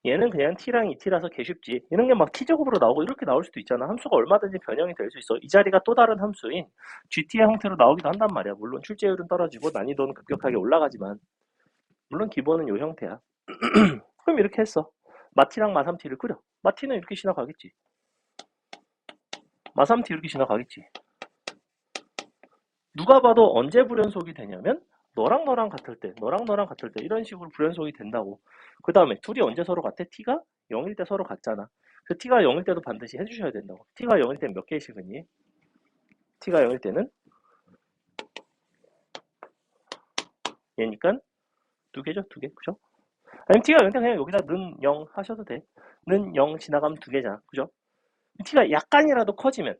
얘는 그냥 t랑 2t라서 개쉽지. 이런 게 막 t제곱으로 나오고 이렇게 나올 수도 있잖아. 함수가 얼마든지 변형이 될 수 있어. 이 자리가 또 다른 함수인 gt의 형태로 나오기도 한단 말이야. 물론 출제율은 떨어지고 난이도는 급격하게 올라가지만 물론 기본은 요 형태야. 그럼 이렇게 했어. 마t랑 마3t를 그려. 마t는 이렇게 지나가겠지. 마3t 이렇게 지나가겠지. 누가 봐도 언제 불연속이 되냐면 너랑 너랑 같을 때, 너랑 너랑 같을 때 이런 식으로 불연속이 된다고. 그 다음에 둘이 언제 서로 같아? t가 0일 때 서로 같잖아. 그 t가 0일 때도 반드시 해주셔야 된다고. t가 0일 때는 몇 개씩이니? t가 0일 때는 얘니까 두 개죠, 두 개, 그죠? 아니면 t가 0일 때 그냥 여기다 는 0 하셔도 돼. 는 0 지나가면 두 개잖아, 그죠? t가 약간이라도 커지면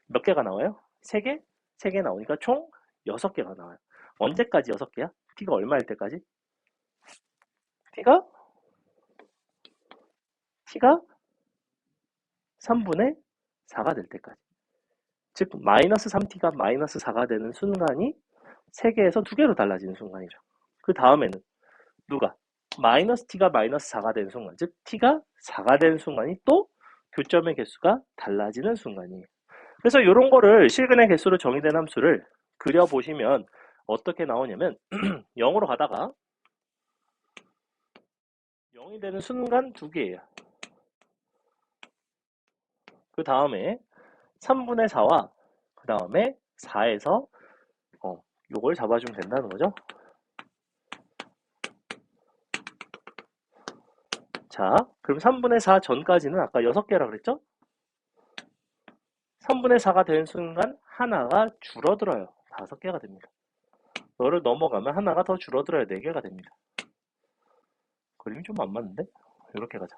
몇 개가 나와요? 3개? 3개 나오니까 총 6개가 나와요. 언제까지 6개야? t가 얼마일 때까지? t가 3분의 4가 될 때까지. 즉 마이너스 3t가 마이너스 4가 되는 순간이 3개에서 2개로 달라지는 순간이죠. 그 다음에는 누가? 마이너스 t가 마이너스 4가 되는 순간, 즉 t가 4가 되는 순간이 또 교점의 개수가 달라지는 순간이에요. 그래서 이런 거를 실근의 개수로 정의된 함수를 그려보시면 어떻게 나오냐면 0으로 가다가 0이 되는 순간 2개예요. 그 다음에 3분의 4와 그 다음에 4에서 요걸 잡아주면 된다는 거죠. 자, 그럼 3분의 4 전까지는 아까 6개라 그랬죠? 3분의 4가 되는 순간 하나가 줄어들어요. 5개가 됩니다. 너를 넘어가면 하나가 더 줄어들어야 4개가 됩니다. 그림이 좀 안 맞는데? 이렇게 가자.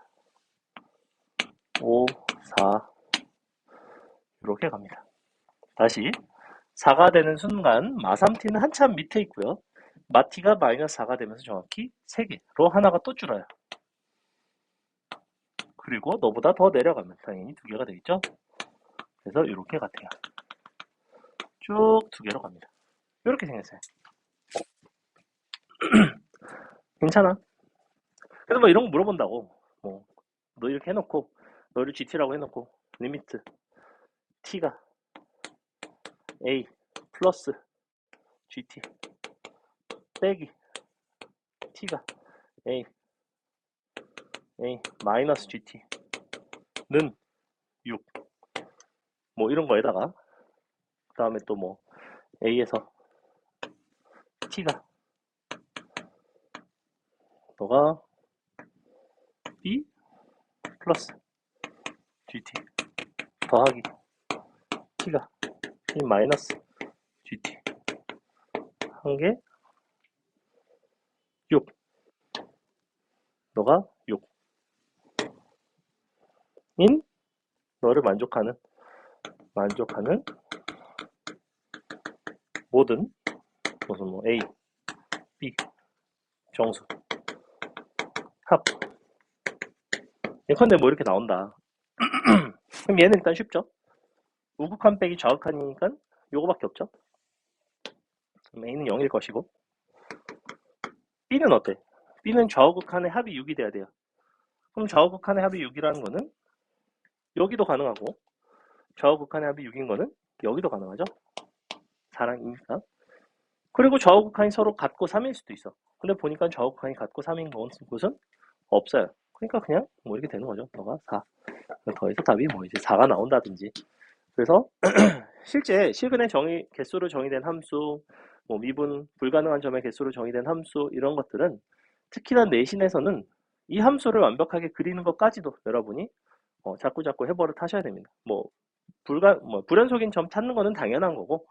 5, 4 이렇게 갑니다. 다시 4가 되는 순간 마3t는 한참 밑에 있고요. 마t가 마이너스 4가 되면서 정확히 3개로 하나가 또 줄어요. 그리고 너보다 더 내려가면 당연히 2개가 되겠죠? 그래서 이렇게 같아요. 쭉 2개로 갑니다. 이렇게 생겼어요. 괜찮아. 그래서 뭐 이런 거 물어본다고. 뭐 너 이렇게 해놓고 너를 gt라고 해놓고 리미트 t가 a 플러스 gt 빼기 t가 a 마이너스 gt는 6 뭐 이런 거에다가 그 다음에 또 뭐 a에서 t가 너가 b 플러스 gt 더하기 t가 b 마이너스 gt 한 개 6 너가 6 인 너를 만족하는 모든 무슨 뭐 A, B 정수 합 예컨대 뭐 이렇게 나온다. 그럼 얘는 일단 쉽죠. 우극한 빼기 좌극한이니까 요거밖에 없죠. 그럼 A는 0일 것이고 B는 어때? B는 좌우극한의 합이 6이 돼야 돼요. 그럼 좌우극한의 합이 6이라는 거는 여기도 가능하고 좌우극한의 합이 6인 거는 여기도 가능하죠. 4랑 2니까. 그리고 좌우극한이 서로 같고 3일 수도 있어. 근데 보니까 좌우극한이 같고 3인 곳은 없어요. 그러니까 그냥 뭐 이렇게 되는 거죠. 너가 4. 더해서 답이 뭐 이제 4가 나온다든지. 그래서 실제 실근의 개수로 정의된 함수, 뭐 미분, 불가능한 점의 개수로 정의된 함수 이런 것들은 특히나 내신에서는 이 함수를 완벽하게 그리는 것까지도 여러분이 자꾸자꾸 해버릇 하셔야 됩니다. 뭐 불연속인 점 찾는 거는 당연한 거고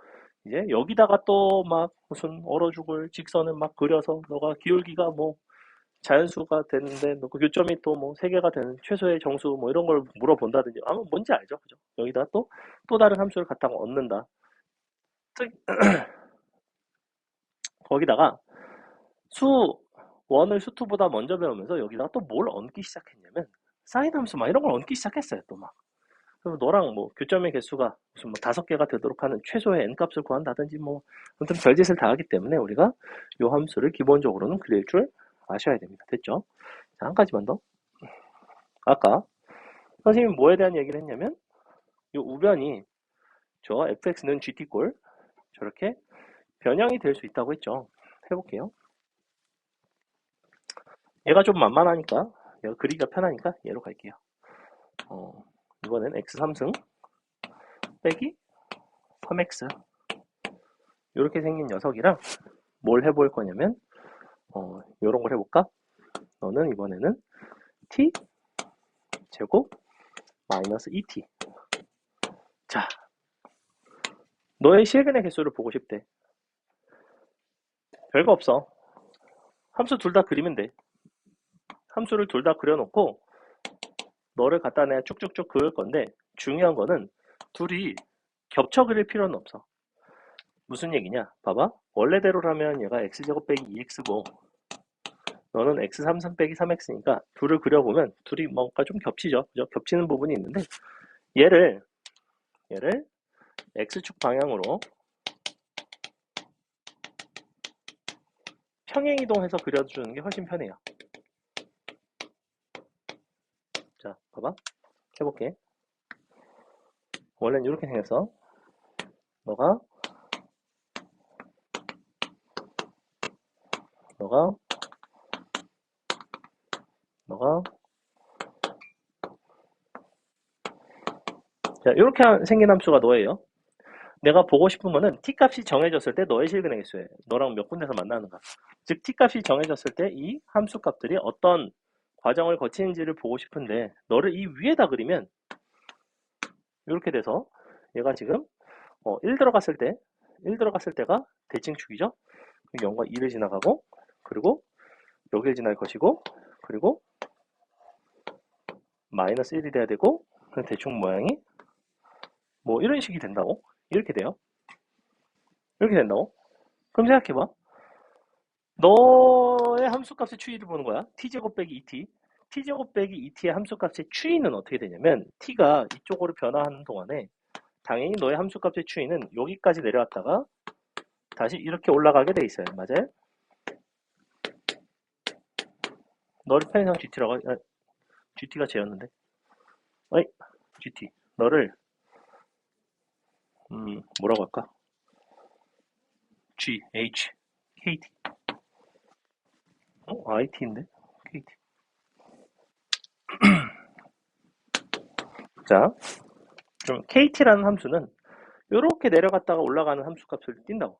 이제 여기다가 또 막 무슨 얼어 죽을 직선을 막 그려서 너가 기울기가 뭐 자연수가 되는데 그 교점이 또 뭐 3개가 되는 최소의 정수 뭐 이런 걸 물어본다든지 아무 뭔지 알죠, 그죠? 여기다 또 다른 함수를 갖다가 얻는다. 거기다가 수 1을 수 2보다 먼저 배우면서 여기다가 또 뭘 얹기 시작했냐면 사인 함수 막 이런 걸 얹기 시작했어요, 또 막. 그럼 너랑 뭐 교점의 개수가 무슨 뭐 5개가 되도록 하는 최소의 n 값을 구한다든지 뭐 아무튼 별짓을 다 하기 때문에 우리가 이 함수를 기본적으로는 그릴 줄 아셔야 됩니다. 됐죠? 자, 한 가지만 더. 아까 선생님이 뭐에 대한 얘기를 했냐면 이 우변이 저 fx는 gt꼴 저렇게 변형이 될 수 있다고 했죠. 해볼게요. 얘가 좀 만만하니까 얘가 그리기가 편하니까 얘로 갈게요. 이번엔 x 3승 빼기 3x 이렇게 생긴 녀석이랑 뭘 해볼 거냐면 이런 걸 해볼까? 너는 이번에는 t 제곱 마이너스 2t. 자, 너의 실근의 개수를 보고 싶대. 별거 없어. 함수 둘 다 그리면 돼. 함수를 둘 다 그려놓고 너를 갖다 내가 쭉쭉쭉 그을 건데 중요한 거는 둘이 겹쳐 그릴 필요는 없어. 무슨 얘기냐? 봐봐. 원래대로라면 얘가 x제곱 빼기 2x고 너는 x 3승 빼기 3x니까 둘을 그려보면 둘이 뭔가 좀 겹치죠. 그죠? 겹치는 부분이 있는데 얘를 x축 방향으로 평행이동해서 그려주는 게 훨씬 편해요. 자, 봐봐. 해볼게. 원래는 이렇게 생겼어. 너가 자, 이렇게 생긴 함수가 너예요. 내가 보고 싶은 거는 t 값이 정해졌을 때 너의 실근의 개수예요. 너랑 몇 군데서 만나는가. 즉 t 값이 정해졌을 때 이 함수 값들이 어떤 과정을 거치는지를 보고 싶은데 너를 이 위에다 그리면 이렇게 돼서 얘가 지금 1 들어갔을 때가 대칭축이죠. 0과 2를 지나가고 그리고 여기를 지날 것이고 그리고 마이너스 1이 돼야 되고 대충 모양이 뭐 이런 식이 된다고. 이렇게 돼요. 이렇게 된다고. 그럼 생각해봐. 너의 함수값의 추이를 보는 거야. t제곱 빼기 2t. t제곱 빼기 2t의 함수값의 추이는 어떻게 되냐면 t가 이쪽으로 변화하는 동안에 당연히 너의 함수값의 추이는 여기까지 내려왔다가 다시 이렇게 올라가게 돼 있어요. 맞아요? 너를 편의상 GT라고 GT가 쟤였는데 어이 GT 너를 뭐라고 할까? G, H, KT IT인데? KT 자, 좀 KT라는 함수는 이렇게 내려갔다가 올라가는 함수값을 띈다고.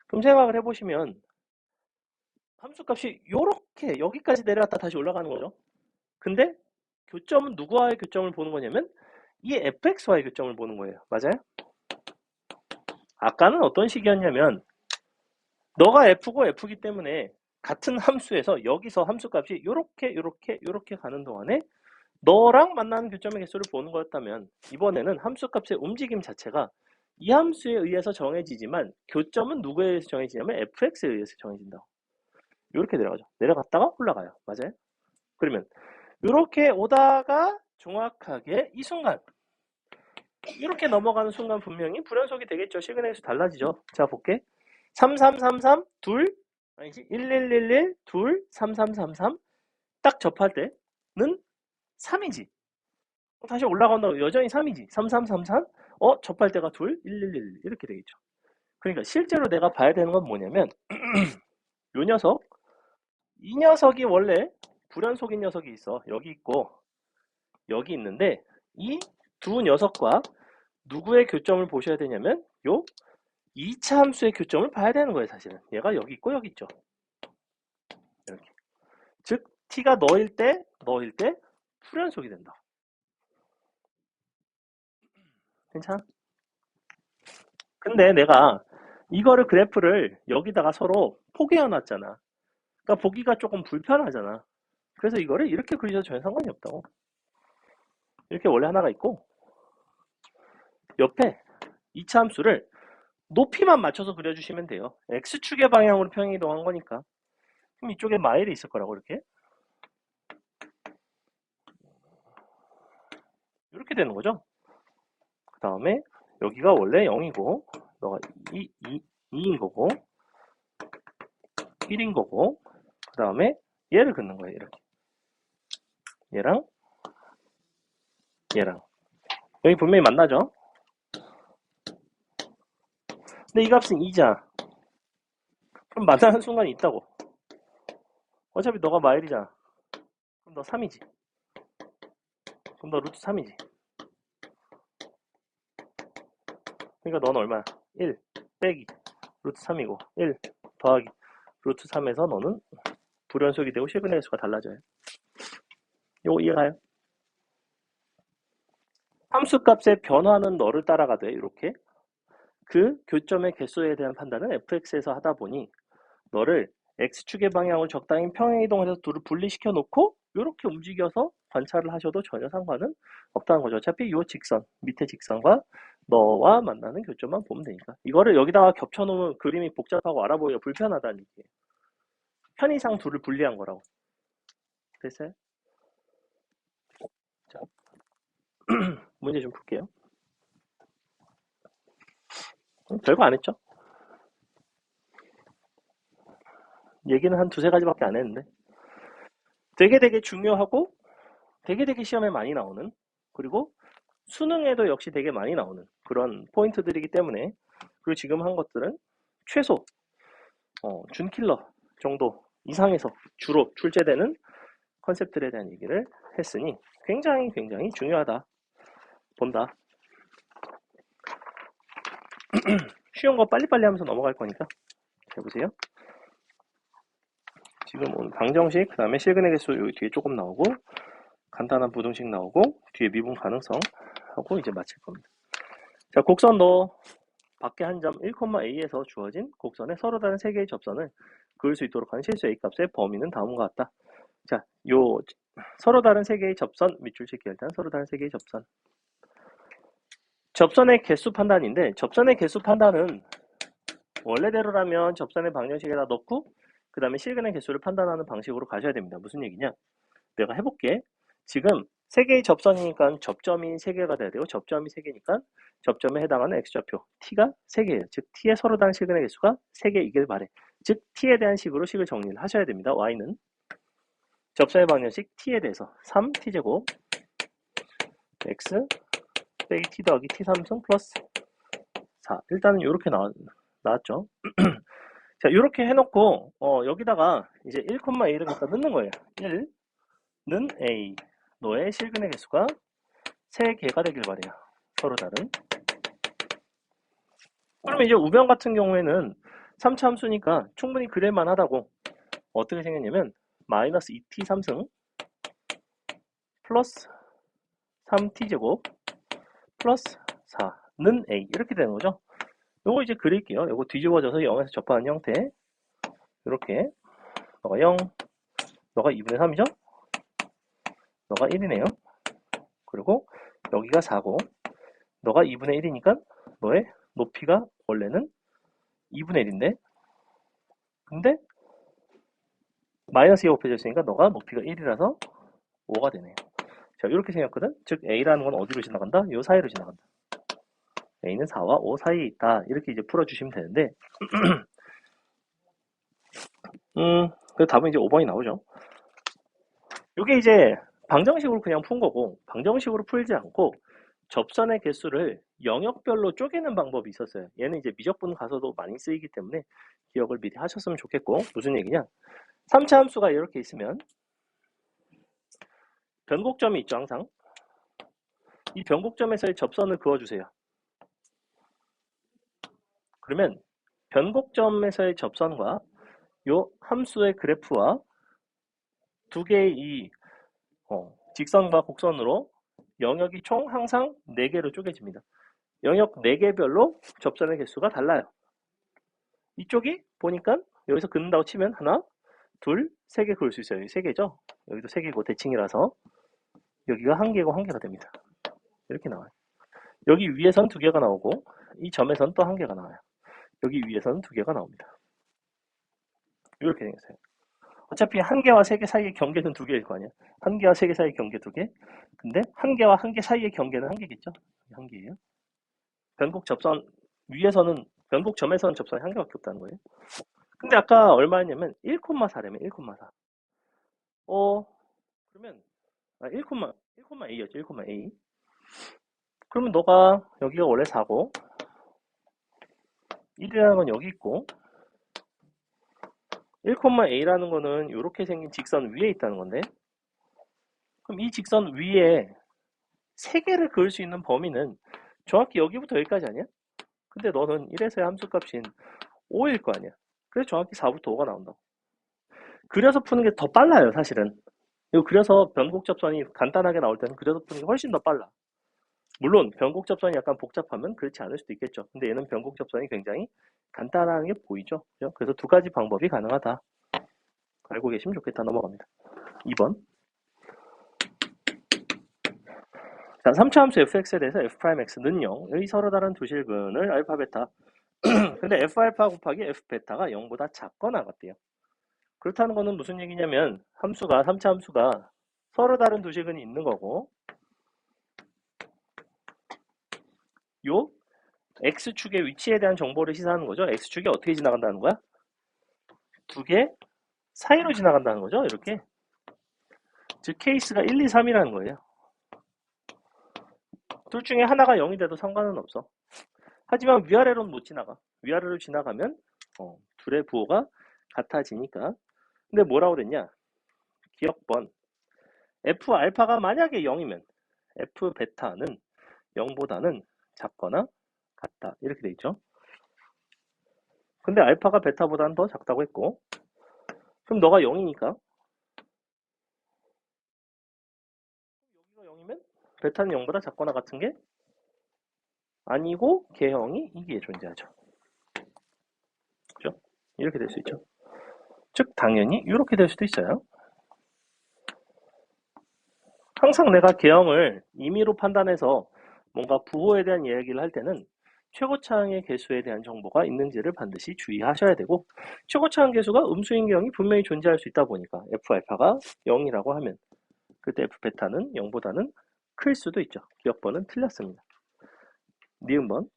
그럼 생각을 해보시면 함수값이 이렇게 여기까지 내려갔다 다시 올라가는 거죠. 근데 교점은 누구와의 교점을 보는 거냐면 이 fx와의 교점을 보는 거예요. 맞아요? 아까는 어떤 식이었냐면 너가 f고 f기 때문에 같은 함수에서 여기서 함수값이 이렇게 가는 동안에 너랑 만나는 교점의 개수를 보는 거였다면 이번에는 함수값의 움직임 자체가 이 함수에 의해서 정해지지만 교점은 누구에 의해서 정해지냐면 fx에 의해서 정해진다고. 이렇게 내려가죠. 내려갔다가 올라가요. 맞아요? 그러면 이렇게 오다가 정확하게 이 순간 이렇게 넘어가는 순간 분명히 불연속이 되겠죠. 실근의 수 달라지죠. 자, 볼게. 3333 둘 아니지 1111 둘 3333 딱 접할 때는 3이지. 다시 올라간다고 여전히 3이지. 3333 접할 때가 둘 1111 이렇게 되겠죠. 그러니까 실제로 내가 봐야 되는 건 뭐냐면 요 녀석 이 녀석이 원래 불연속인 녀석이 있어. 여기 있고 여기 있는데 이 두 녀석과 누구의 교점을 보셔야 되냐면 요 2차 함수의 교점을 봐야 되는 거예요, 사실은. 얘가 여기 있고 여기 있죠. 이렇게. 즉 t가 너일 때 불연속이 된다. 괜찮아? 근데 내가 이거를 그래프를 여기다가 서로 포개어 놨잖아. 그러니까 보기가 조금 불편하잖아. 그래서 이거를 이렇게 그리셔도 전혀 상관이 없다고. 이렇게 원래 하나가 있고 옆에 2차 함수를 높이만 맞춰서 그려주시면 돼요. x축의 방향으로 평행이동한 거니까. 그럼 이쪽에 마일이 있을 거라고 이렇게 되는 거죠. 그 다음에 여기가 원래 0이고 너가 2인 거고 1인 거고 그 다음에 얘를 긋는 거예요. 이렇게 얘랑 얘랑 여기 분명히 만나죠. 근데 이 값은 2잖아. 그럼 만나는 순간이 있다고. 어차피 너가 마일이잖아. 그럼 너 3이지. 그럼 너 루트 3이지. 그러니까 너는 얼마야? 1 빼기 루트 3이고 1 더하기 루트 3에서 너는 불연속이 되고 실근의 개수가 달라져요. 요거 이해가요? 함수값의 변화는 너를 따라가되 이렇게 그 교점의 개수에 대한 판단은 fx에서 하다 보니 너를 x축의 방향으로 적당히 평행이동해서 둘을 분리시켜 놓고 이렇게 움직여서 관찰을 하셔도 전혀 상관은 없다는 거죠. 어차피 이 직선, 밑에 직선과 너와 만나는 교점만 보면 되니까. 이거를 여기다가 겹쳐놓으면 그림이 복잡하고 알아보기가 불편하다는 얘기예요. 편의상 둘을 분리한 거라고. 됐어요? 자, 문제 좀 풀게요. 별거 안 했죠? 얘기는 한 두세 가지밖에 안 했는데 되게 중요하고 되게 시험에 많이 나오는 그리고 수능에도 역시 되게 많이 나오는 그런 포인트들이기 때문에 그리고 지금 한 것들은 최소 준킬러 정도 이상에서 주로 출제되는 컨셉들에 대한 얘기를 했으니 굉장히 중요하다 본다. 쉬운 거 빨리빨리 하면서 넘어갈 거니까 해보세요. 지금 오늘 방정식 그 다음에 실근의 개수 여기 뒤에 조금 나오고 간단한 부등식 나오고 뒤에 미분 가능성 하고 이제 마칠 겁니다. 자, 곡선 너 밖에 한 점 1,a에서 주어진 곡선의 서로 다른 세 개의 접선을 그을 수 있도록 하는 실수 a값의 범위는 다음과 같다. 자, 요 서로 다른 세 개의 접선 밑줄 긋기 일단 서로 다른 세 개의 접선. 접선의 개수 판단인데 접선의 개수 판단은 원래대로라면 접선의 방정식에다 넣고 그 다음에 실근의 개수를 판단하는 방식으로 가셔야 됩니다. 무슨 얘기냐? 내가 해볼게. 지금 세 개의 접선이니까 접점이 세 개가 돼야 되고 접점이 세 개니까 접점에 해당하는 x좌표 t가 세 개예요. 즉 t의 서로 다른 실근의 개수가 세 개이길 바래. 즉 t에 대한 식으로 식을 정리를 하셔야 됩니다. y는 접선의 방정식 t에 대해서 3t제곱 x 빼기 t 더하기 t 3승 플러스 4 일단은 이렇게 나왔죠. 자 이렇게 해놓고 여기다가 이제 1,a를 갖다 넣는 거예요. 1는 a 너의 실근의 개수가 3개가 되길 바래요. 서로 다른. 그러면 이제 우변 같은 경우에는 3차 함수니까 충분히 그릴만 하다고. 어떻게 생겼냐면 마이너스 2t 3승 플러스 3t제곱 플러스 4는 a 이렇게 되는 거죠. 요거 이제 그릴게요. 요거 뒤집어져서 0에서 접하는 형태. 이렇게 너가 0, 너가 2분의 3이죠? 너가 1이네요. 그리고 여기가 4고 너가 2분의 1이니까 너의 높이가 원래는 2분의 1인데 근데 마이너스 2가 곱해져 있으니까 너가 높이가 1이라서 5가 되네요. 자 이렇게 생겼거든. 즉 A라는 건 어디로 지나간다? 요 사이로 지나간다. A는 4와 5 사이에 있다. 이렇게 이제 풀어주시면 되는데 그 답은 이제 5번이 나오죠. 이게 이제 방정식으로 그냥 푼 거고 방정식으로 풀지 않고 접선의 개수를 영역별로 쪼개는 방법이 있었어요. 얘는 이제 미적분 가서도 많이 쓰이기 때문에 기억을 미리 하셨으면 좋겠고 무슨 얘기냐? 3차 함수가 이렇게 있으면 변곡점이 있죠 항상. 이 변곡점에서의 접선을 그어주세요. 그러면 변곡점에서의 접선과 요 함수의 그래프와 두 개의 이 직선과 곡선으로 영역이 총 항상 4개로 쪼개집니다. 영역 4개별로 접선의 개수가 달라요. 이쪽이 보니까 여기서 긋는다고 치면 하나, 둘, 3개 그을 수 있어요. 여기 3개죠? 여기도 3개고 대칭이라서 여기가 1개고 1개가 됩니다. 이렇게 나와요. 여기 위에선 2개가 나오고 이 점에선 또 1개가 나와요. 여기 위에서는 2개가 나옵니다. 이렇게 생겼어요. 어차피 1개와 3개 사이의 경계는 2개일 거 아니야. 1개와 3개 사이의 경계 2개. 근데 1개와 1개 사이의 경계는 1개겠죠? 1개예요. 변곡 접선 위에서는 변곡점에서는 접선이 1개밖에 없다는 거예요. 근데 아까 얼마였냐면 1,4래면 1,4. 그러면 1,A였죠. 1,A. 그러면 너가 여기가 원래 4고 1이라는 건 여기 있고 1,A라는 거는 이렇게 생긴 직선 위에 있다는 건데 그럼 이 직선 위에 3개를 그을 수 있는 범위는 정확히 여기부터 여기까지 아니야? 근데 너는 1에서의 함수값인 5일 거 아니야. 그래서 정확히 4부터 5가 나온다고. 그려서 푸는 게 더 빨라요, 사실은. 이거 그래서 변곡접선이 간단하게 나올 때는 그려서 푸는 게 훨씬 더 빨라. 물론 변곡접선이 약간 복잡하면 그렇지 않을 수도 있겠죠. 근데 얘는 변곡접선이 굉장히 간단한 게 보이죠. 그죠? 그래서 2가지 방법이 가능하다. 알고 계시면 좋겠다. 넘어갑니다. 2번. 자, 3차 함수 fx에 대해서 f'x는 0. 의 서로 다른 두 실근을 알파 베타. 근데 f알파 곱하기 f베타가 0보다 작거나 같대요. 그렇다는 거는 무슨 얘기냐면 3차 함수가 서로 다른 두 실근이 있는 거고 요 x축의 위치에 대한 정보를 시사하는 거죠. x축이 어떻게 지나간다는 거야? 2개 사이로 지나간다는 거죠. 이렇게. 즉 케이스가 1, 2, 3이라는 거예요. 둘 중에 하나가 0이 돼도 상관은 없어. 하지만 위아래로는 못 지나가. 위아래로 지나가면 둘의 부호가 같아지니까. 근데 뭐라고 그랬냐? 기억번. f 알파가 만약에 0이면 f 베타는 0보다는 작거나 같다. 이렇게 돼 있죠. 근데 알파가 베타보다는 더 작다고 했고 그럼 너가 0이니까 여기가 0이면 베타는 0보다 작거나 같은 게 아니고 개형이 이기에 존재하죠. 그죠? 이렇게 될 수 있죠. 즉 당연히 이렇게 될 수도 있어요. 항상 내가 개형을 임의로 판단해서 뭔가 부호에 대한 이야기를 할 때는 최고차항의 개수에 대한 정보가 있는지를 반드시 주의하셔야 되고 최고차항 개수가 음수인 개형이 분명히 존재할 수 있다 보니까 f알파가 0이라고 하면 그때 f베타는 0보다는 클 수도 있죠. 기억번은 틀렸습니다. 니은번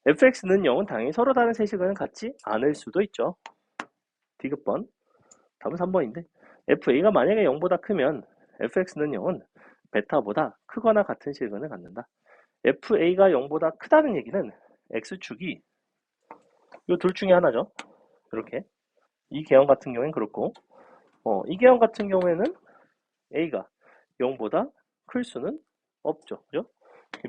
fx는 0은 당연히 서로 다른 세 실근은 같지 않을 수도 있죠. 디귿번 답은 3번인데 fa가 만약에 0보다 크면 fx는 0은 베타보다 크거나 같은 실근을 갖는다. fa가 0보다 크다는 얘기는 x축이 이 둘 중에 하나죠. 이렇게 이 개형 같은 경우에는 그렇고 이 개형 같은 경우에는 a가 0보다 클 수는 없죠. 그죠?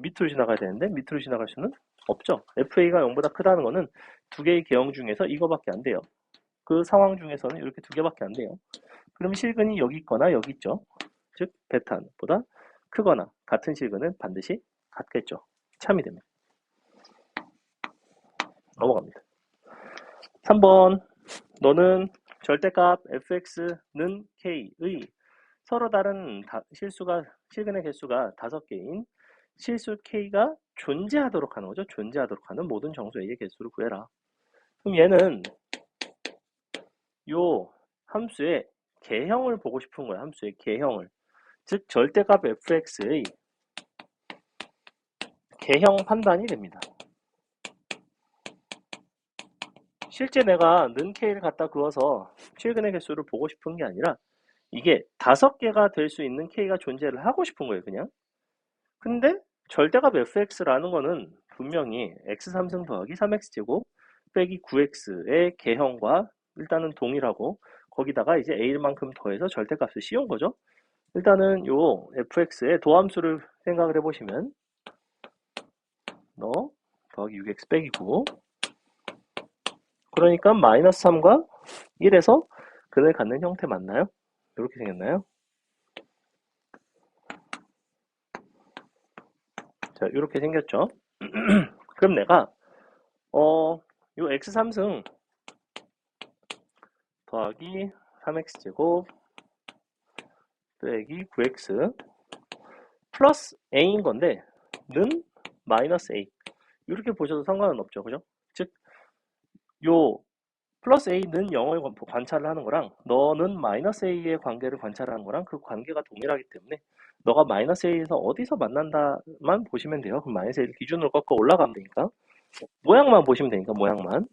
밑으로 지나가야 되는데 밑으로 지나갈 수는 없죠. fa가 0보다 크다는 거는 두 개의 개형 중에서 이거밖에 안 돼요. 그 상황 중에서는 이렇게 두 개밖에 안 돼요. 그럼 실근이 여기 있거나 여기 있죠. 즉 베타보다 크거나 같은 실근은 반드시 같겠죠. 참이 됩니다. 넘어갑니다. 3번 너는 절대값 fx는 k의 서로 다른 실근의 개수가 5개인 실수 k가 존재하도록 하는 거죠. 존재하도록 하는 모든 정수 a의 개수를 구해라. 그럼 얘는 요 함수의 개형을 보고 싶은 거야. 함수의 개형을. 즉 절대값 fx의 개형 판단이 됩니다. 실제 내가 는 k를 갖다 그어서 실근의 개수를 보고 싶은 게 아니라 이게 5개가 될 수 있는 k가 존재를 하고 싶은 거예요. 그냥. 근데 절대값 fx라는 거는 분명히 x3승 더하기 3x제곱 빼기 9x의 개형과 일단은 동일하고 거기다가 이제 a만큼 더해서 절대값을 씌운 거죠. 일단은 요 fx의 도함수를 생각을 해보시면 너 더하기 6x 빼기 9. 그러니까 마이너스 3과 1에서 근을 갖는 형태 맞나요? 이렇게 생겼나요? 자, 이렇게 생겼죠. 그럼 내가 요 x3승 더하기 3x제곱 빼기 9x 플러스 a인 건데 는 마이너스 a 이렇게 보셔도 상관은 없죠. 그죠? 즉, 요 플러스 a는 0을 관찰을 하는 거랑 너는 마이너스 a의 관계를 관찰하는 거랑 그 관계가 동일하기 때문에 너가 마이너스 a에서 어디서 만난다만 보시면 돼요. 그럼 마이너스 a를 기준으로 꺾어 올라가면 되니까 모양만 보시면 되니까 모양만.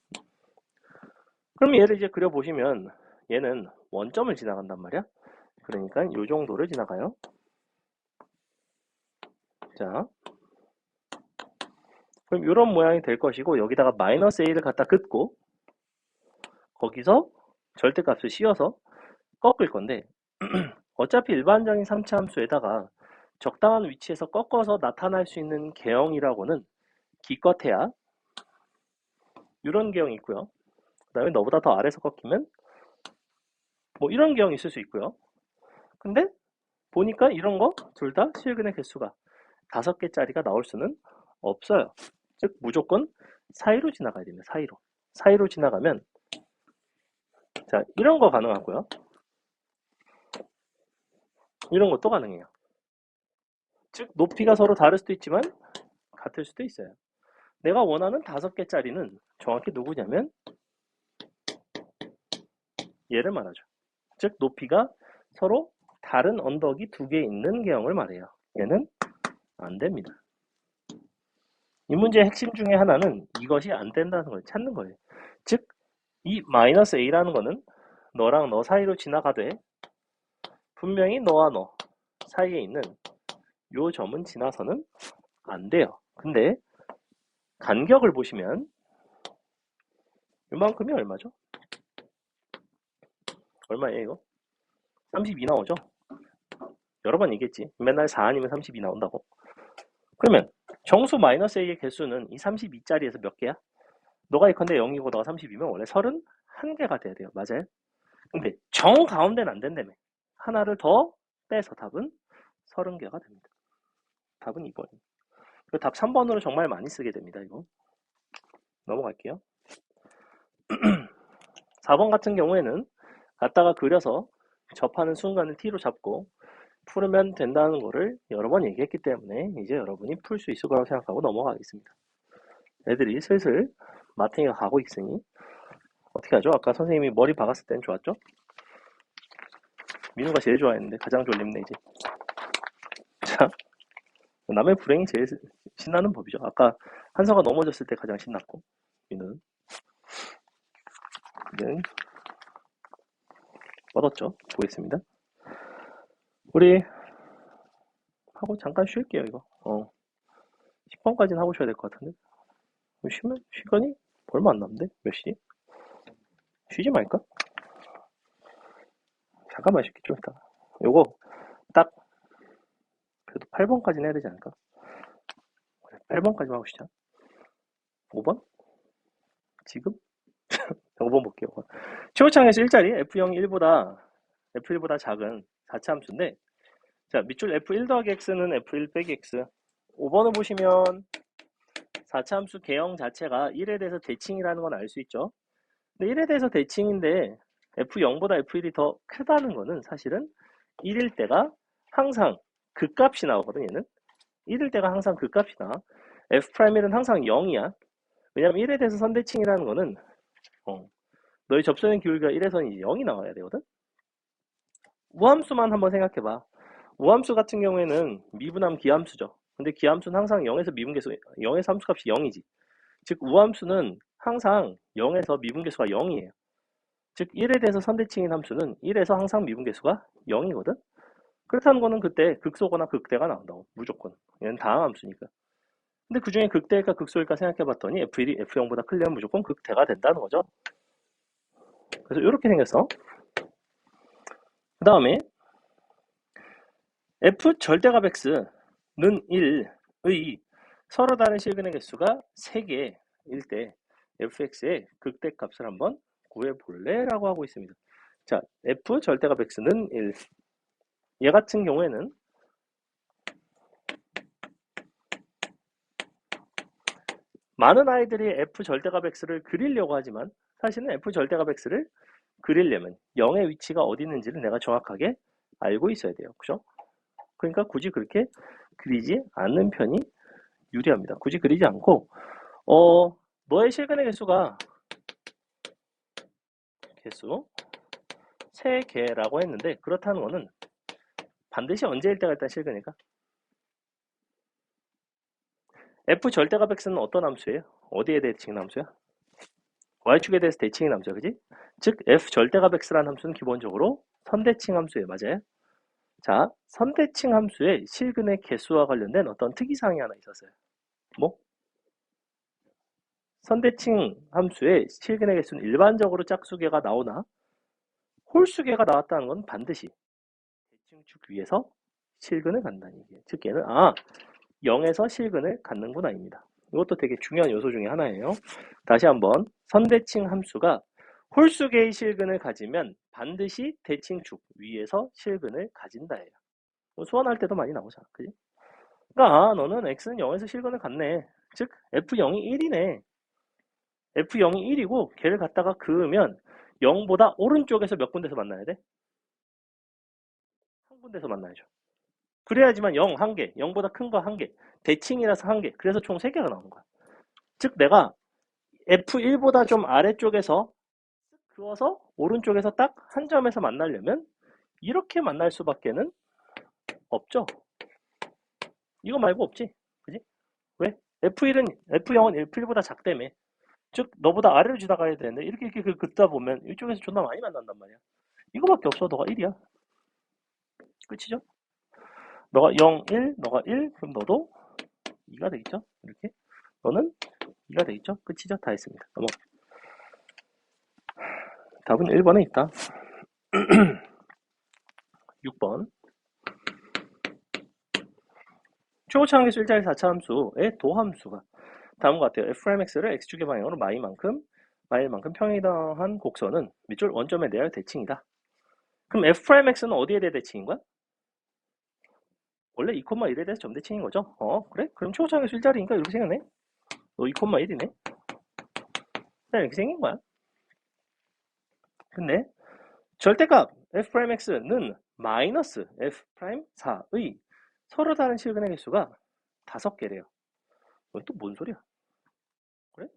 그럼 얘를 이제 그려보시면 얘는 원점을 지나간단 말이야. 그러니까 이 정도를 지나가요. 자, 그럼 이런 모양이 될 것이고 여기다가 마이너스 a를 갖다 긋고 거기서 절대값을 씌워서 꺾을 건데 어차피 일반적인 3차 함수에다가 적당한 위치에서 꺾어서 나타날 수 있는 개형이라고는 기껏해야 이런 개형이 있고요. 그 다음에 너보다 더 아래서 꺾이면 뭐 이런 개형이 있을 수 있고요. 근데 보니까 이런 거 둘 다 실근의 개수가 5개짜리가 나올 수는 없어요. 즉 무조건 사이로 지나가야 됩니다. 사이로 지나가면 자 이런 거 가능하고요. 이런 것도 가능해요. 즉 높이가 서로 다를 수도 있지만 같을 수도 있어요. 내가 원하는 5개짜리는 정확히 누구냐면 얘를 말하죠. 즉 높이가 서로 다른 언덕이 2개 있는 개형을 말해요. 얘는 안 됩니다. 이 문제의 핵심 중에 하나는 이것이 안 된다는 걸 찾는 거예요. 즉 이 마이너스 a라는 거는 너랑 너 사이로 지나가되 분명히 너와 너 사이에 있는 요 점은 지나서는 안 돼요. 근데 간격을 보시면 이만큼이 얼마죠? 얼마예요 이거? 32 나오죠? 여러 번 얘기했지. 맨날 4 아니면 32 나온다고. 그러면 정수 마이너스 a의 개수는 이 32짜리에서 몇 개야? 너가 예컨대 0이고 너가 30이면 원래 31개가 돼야 돼요. 맞아요? 근데 정 가운데는 안 된다며. 하나를 더 빼서 답은 30개가 됩니다. 답은 2번입니다. 답 3번으로 정말 많이 쓰게 됩니다. 이거 넘어갈게요. 4번 같은 경우에는 갖다가 그려서 접하는 순간을 t로 잡고 풀면 된다는 거를 여러 번 얘기했기 때문에 이제 여러분이 풀 수 있을 거라고 생각하고 넘어가겠습니다. 애들이 슬슬 마탱이가 가고 있으니 어떻게 하죠? 아까 선생님이 머리 박았을 땐 좋았죠? 민우가 제일 좋아했는데 가장 졸립네 이제. 자, 남의 불행이 제일 신나는 법이죠. 아까 한서가 넘어졌을 때 가장 신났고 민우는 뻗었죠. 보겠습니다. 우리 하고 잠깐 쉴게요 이거. 10번까지는 하고 쉬어야 될 것 같은데. 쉬면 시간이 얼마 안 남는데? 몇 시지? 쉬지 말까? 잠깐만 쉴게 좀 이따. 요거 딱 그래도 8번까지는 해야 되지 않을까? 8번까지만 하고 쉬자. 5번? 지금? 5번 볼게요. 최후창에서 일자리 F0이 1보다 작은 4차 함수인데 자 밑줄 F1 더하기 X는 F1 빼기 X 5번을 보시면 4차 함수 개형 자체가 1에 대해서 대칭이라는 건 알 수 있죠. 근데 1에 대해서 대칭인데 F0보다 F1이 더 크다는 거는 사실은 1일 때가 항상 극값이 나오거든 얘는. 1일 때가 항상 극값이 나와. F'1은 항상 0이야. 왜냐면 1에 대해서 선대칭이라는 거는 너의 접선의 기울기가 1에서는 0이 나와야 되거든. 우함수만 한번 생각해봐. 우함수 같은 경우에는 미분함 기함수죠. 근데 기함수는 항상 0에서 미분계수 0에서 함수값이 0이지. 즉 우함수는 항상 0에서 미분계수가 0이에요. 즉 1에 대해서 선대칭인 함수는 1에서 항상 미분계수가 0이거든. 그렇다는 거는 그때 극소거나 극대가 나온다고. 무조건. 얘는 다항함수니까. 근데 그 중에 극대일까 극소일까 생각해봤더니 F1이 F0보다 크려면 무조건 극대가 된다는 거죠. 그래서 이렇게 생겼어. 그 다음에 F 절대값 X는 1의 서로 다른 실근의 개수가 3개일 때 fx의 극대값을 한번 구해볼래? 라고 하고 있습니다. 자, f 절대값 x는 1. 얘 같은 경우에는 많은 아이들이 f 절대값 x를 그리려고 하지만 사실은 f 절대값 x를 그리려면 0의 위치가 어디 있는지를 내가 정확하게 알고 있어야 돼요. 그죠? 그러니까 굳이 그렇게 그리지 않는 편이 유리합니다. 굳이 그리지 않고 너의 실근의 개수 3개라고 했는데 그렇다는 거는 반드시 언제일 때가 일단 실근일까? f 절대값 x는 어떤 함수예요? 어디에 대칭인 함수야? y축에 대해서 대칭인 함수야, 그지? 즉 f 절대값 x라는 함수는 기본적으로 선대칭 함수예요. 맞아요? 자, 선대칭 함수의 실근의 개수와 관련된 어떤 특이사항이 하나 있었어요. 뭐? 선대칭 함수의 실근의 개수는 일반적으로 짝수개가 나오나 홀수개가 나왔다는 건 반드시 대칭축 위에서 실근을 갖는다는 얘기예요. 즉 얘는 0에서 실근을 갖는구나입니다. 이것도 되게 중요한 요소 중에 하나예요. 다시 한번 선대칭 함수가 홀수개의 실근을 가지면 반드시 대칭축 위에서 실근을 가진다예요. 수원할 때도 많이 나오잖아. 그지? 그러니까 너는 x는 0에서 실근을 갖네. 즉 f0이 1이네. f0이 1이고 걔를 갖다가 그으면 0보다 오른쪽에서 몇 군데서 만나야 돼? 한 군데서 만나야죠. 그래야지만 0, 1개, 0보다 큰 거 1개, 대칭이라서 1개, 그래서 총 3개가 나오는 거야. 즉 내가 F1보다 좀 아래쪽에서 그어서 오른쪽에서 딱 한 점에서 만나려면 이렇게 만날 수밖에는 없죠. 이거 말고 없지. 그지? 왜? F0은 F1보다 작다며. 즉 너보다 아래로 지나가야 되는데 이렇게 긋다 보면 이쪽에서 존나 많이 만난단 말이야. 이거밖에 없어. 너가 1이야. 끝이죠? 너가 0, 1, 너가 1, 그럼 너도 2가 되겠죠? 이렇게. 너는 2가 되겠죠? 끝이죠? 다 했습니다. 넘어. 답은 1번에 있다. 6번. 최고차항계수 1자리 4차 함수의 도함수가 다음과 같아요. f'x를 x축의 방향으로 마일만큼 평행이동한 곡선은 밑줄 원점에 대하여 대칭이다. 그럼 f'x는 어디에 대해 대칭인 거야? 원래 2,1에 대해서 점대칭인 거죠? 그래? 그럼 최고차항계수 1자리니까 이렇게 생겼네? 너 2,1이네? 그냥 이렇게 생긴 거야. 근데 절대값 f'x는 마이너스 f'4의 서로 다른 실근의 개수가 5개래요. 이건 또 뭔 소리야? 그래?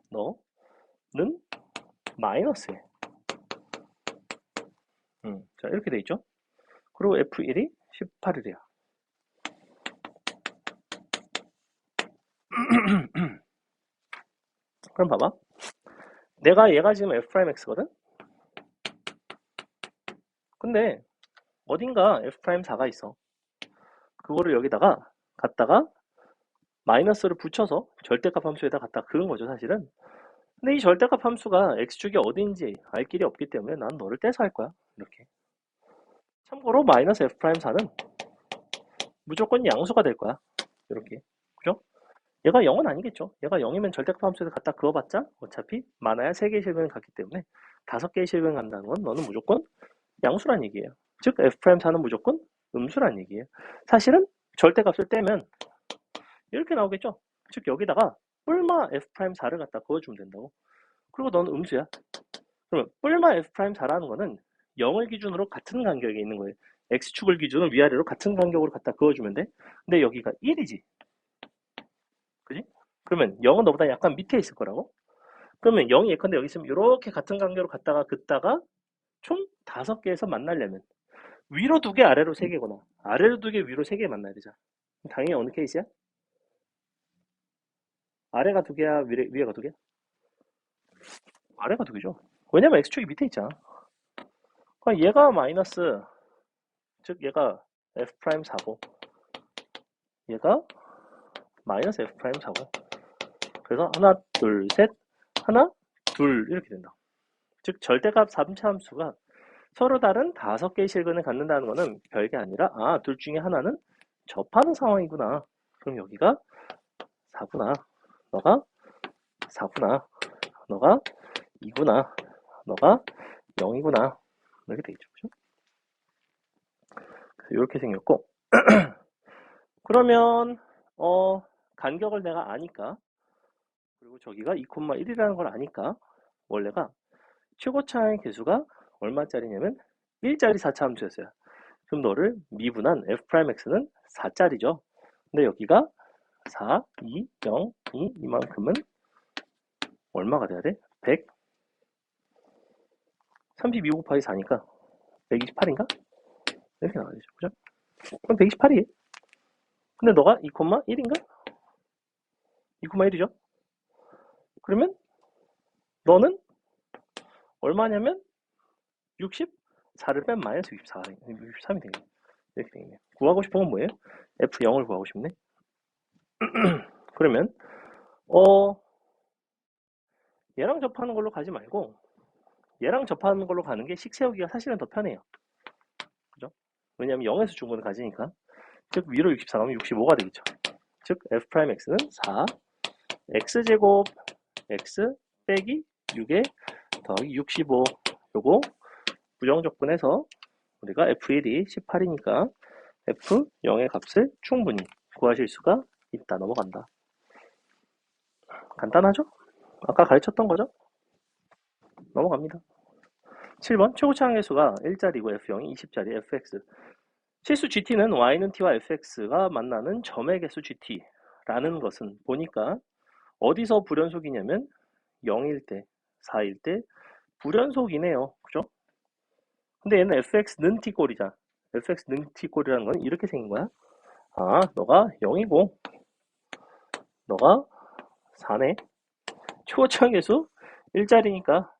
너는 마이너스에 자 이렇게 돼 있죠. 그리고 F1이 18이래요. 그럼 봐봐. 얘가 지금 F'X거든? 근데 어딘가 F'4가 있어. 그거를 여기다가 갖다가 마이너스를 붙여서 절대값 함수에다 갖다 그은 거죠, 사실은. 근데 이 절대값 함수가 X축이 어딘지 알 길이 없기 때문에 난 너를 떼서 할 거야. 이렇게. 참고로 마이너스 F'4는 무조건 양수가 될 거야. 이렇게. 그죠? 얘가 0은 아니겠죠. 얘가 0이면 절대값 함수에서 갖다 그어봤자 어차피 많아야 3개의 실근을 갖기 때문에 5개의 실근을 간다는 건 너는 무조건 양수란 얘기예요. 즉 F'4는 무조건 음수란 얘기예요. 사실은 절대값을 떼면 이렇게 나오겠죠. 즉 여기다가 뿔마 F'4를 갖다 그어주면 된다고. 그리고 너는 음수야. 그러면 뿔마 F'4라는 거는 0을 기준으로 같은 간격에 있는 거예요. X축을 기준으로 위아래로 같은 간격으로 갖다 그어주면 돼. 근데 여기가 1이지. 그지? 그러면 0은 너보다 약간 밑에 있을 거라고? 그러면 0이 예컨대 여기 있으면 이렇게 같은 간격으로 갔다가 긋다가 총 5개에서 만나려면 위로 2개 아래로 3개거나 아래로 2개 위로 3개 만나야 되잖아. 당연히 어느 케이스야? 아래가 2개야 위에가 2개야? 아래가 2개죠. 왜냐면 X축이 밑에 있잖아. 그러니까 얘가 마이너스 즉 얘가 F'4고 얘가 마이너스 F'4고 그래서 하나 둘 셋 하나 둘 이렇게 된다. 즉 절대값 3차 함수가 서로 다른 5개의 실근을 갖는다는 것은 별게 아니라 둘 중에 하나는 접하는 상황이구나. 그럼 여기가 4구나. 너가 4구나. 너가 2구나. 너가 0이구나. 이렇게 되겠죠. 그죠? 이렇게 생겼고 그러면 간격을 내가 아니까 그리고 저기가 2,1이라는 걸 아니까 원래가 최고차의 개수가 얼마짜리냐면 1짜리 4차 함수였어요. 그럼 너를 미분한 f'x는 4짜리죠. 근데 여기가 4, 2, 0, 2 이만큼은 얼마가 돼야 돼? 100? 32 곱하기 4니까 128인가? 이렇게 나와야 되죠. 그죠? 그럼 128이에요. 근데 너가 2,1인가? 2,1이죠. 그러면 너는 얼마냐면 64를 뺀 마이너스 63이 되겠네. 이렇게 되겠네요. 구하고 싶은 건 뭐예요? F0을 구하고 싶네. 그러면 얘랑 접하는 걸로 가지 말고 얘랑 접하는 걸로 가는 게 식 세우기가 사실은 더 편해요. 그죠? 왜냐하면 0에서 중근을 가지니까. 즉 위로 64 나오면 65가 되겠죠. 즉 f'x는 4 x제곱 x 빼기 6에 더하기 65 요거 부정적분해서 우리가 f1이 18이니까 f0의 값을 충분히 구하실 수가 있다. 넘어간다. 간단하죠? 아까 가르쳤던 거죠? 넘어갑니다. 7번 최고차항 개수가 1짜리고 f0이 20짜리 fx 실수 gt는 y는 t와 fx가 만나는 점의 개수 gt라는 것은 보니까 어디서 불연속이냐면 0일 때, 4일 때 불연속이네요. 그죠? 근데 얘는 fx는 t꼴이잖아. fx는 t꼴이라는 건 이렇게 생긴 거야. 아, 너가 0이고 너가 4네. 최고차항 개수 1짜리니까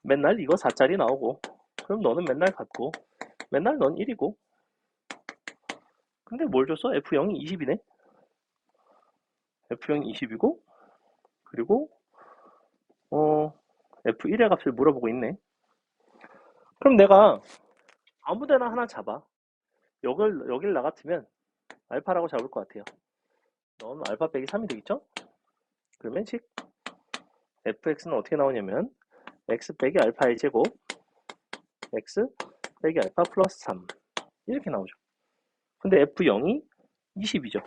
맨날 이거 4짜리 나오고 그럼 너는 맨날 같고 맨날 넌 1이고 근데 뭘 줬어? F0이 20이네? F0이 20이고 그리고 F1의 값을 물어보고 있네. 그럼 내가 아무데나 하나 잡아. 여길 나 같으면 알파라고 잡을 것 같아요. 넌 알파 빼기 3이 되겠죠? 그러면 식 fx는 어떻게 나오냐면 x 빼기 알파의 제곱 x 빼기 알파 플러스 3 이렇게 나오죠. 근데 f0이 20이죠.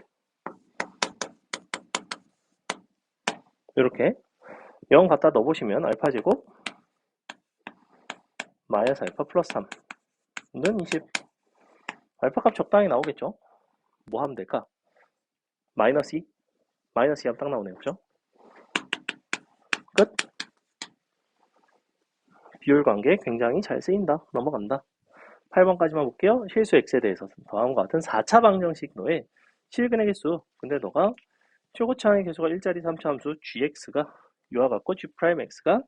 이렇게 0 갖다 넣어보시면 알파 제곱 마이너스 알파 플러스 3는 20 알파 값 적당히 나오겠죠. 뭐 하면 될까? 마이너스 2 마이너스 2 하면 딱 나오네요. 그죠? 끝. 비율 관계 굉장히 잘 쓰인다. 넘어간다. 8번까지만 볼게요. 실수 x에 대해서 다음과 같은 4차 방정식 너의 실근의 개수. 근데 너가 최고차항의 개수가 1짜리 3차 함수 gx가 이와 같고 g'x가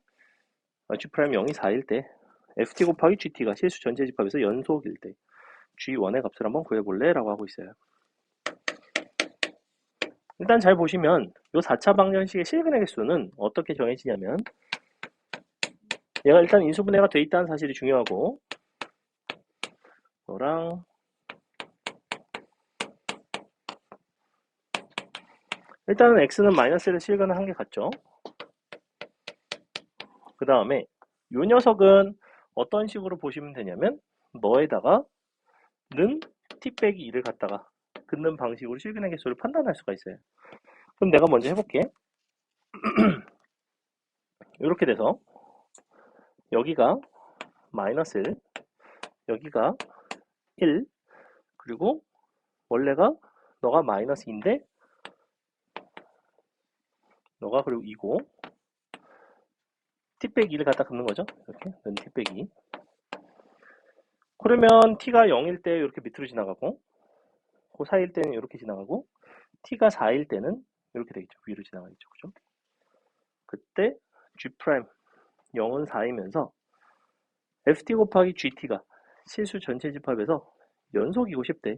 g'0이 4일 때 ft 곱하기 gt가 실수 전체 집합에서 연속일 때 g1의 값을 한번 구해볼래? 라고 하고 있어요. 일단 잘 보시면 이 4차 방정식의 실근의 개수는 어떻게 정해지냐면 얘가 일단 인수분해가 돼 있다는 사실이 중요하고 너랑 일단은 x는 마이너스를 실근을 한 게 같죠. 그 다음에 이 녀석은 어떤 식으로 보시면 되냐면 너에다가 는 t 빼기 2를 갖다가 긋는 방식으로 실근의 개수를 판단할 수가 있어요. 그럼 내가 먼저 해볼게. 이렇게 돼서 여기가 마이너스 1 여기가 1 그리고 원래가 너가 마이너스 2인데 너가 그리고 2고 t 빼기 2를 갖다 긋는 거죠. 이렇게 는 t 빼기 2 그러면 t가 0일 때 이렇게 밑으로 지나가고 그 사이일 때는 이렇게 지나가고 t가 4일 때는 이렇게 되겠죠. 위로 지나가겠죠. 그죠? 그때 g' 0은 4이면서 ft 곱하기 gt가 실수 전체 집합에서 연속이고 싶대.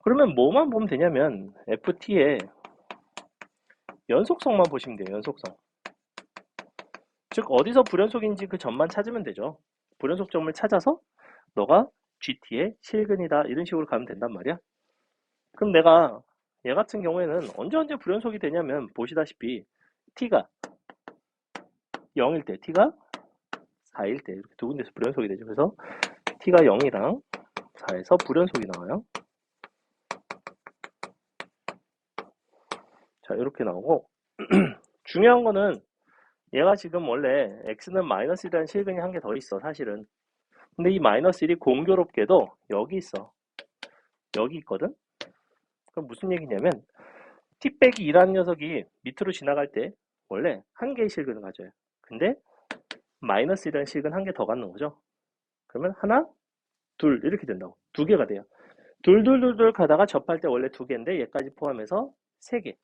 그러면 뭐만 보면 되냐면 ft의 연속성만 보시면 돼요. 연속성. 즉 어디서 불연속인지 그 점만 찾으면 되죠. 불연속점을 찾아서 너가 gt의 실근이다 이런 식으로 가면 된단 말이야. 그럼 내가 얘 같은 경우에는 언제 불연속이 되냐면 보시다시피 t가 0일 때, t가 4일 때 이렇게 두 군데서 불연속이 되죠. 그래서 t가 0이랑 4에서 불연속이 나와요. 자, 이렇게 나오고 중요한 거는 얘가 지금 원래 x는 마이너스 1이라는 실근이 한 개 더 있어, 사실은. 근데 이 마이너스 1이 공교롭게도 여기 있어. 여기 있거든? 그럼 무슨 얘기냐면 t 빼기 2라는 녀석이 밑으로 지나갈 때 원래 한 개의 실근을 가져요. 근데 마이너스 1이라는 실근 한 개 더 갖는 거죠. 그러면 하나, 둘 이렇게 된다고. 두 개가 돼요. 둘 가다가 접할 때 원래 두 개인데 얘까지 포함해서 세 개.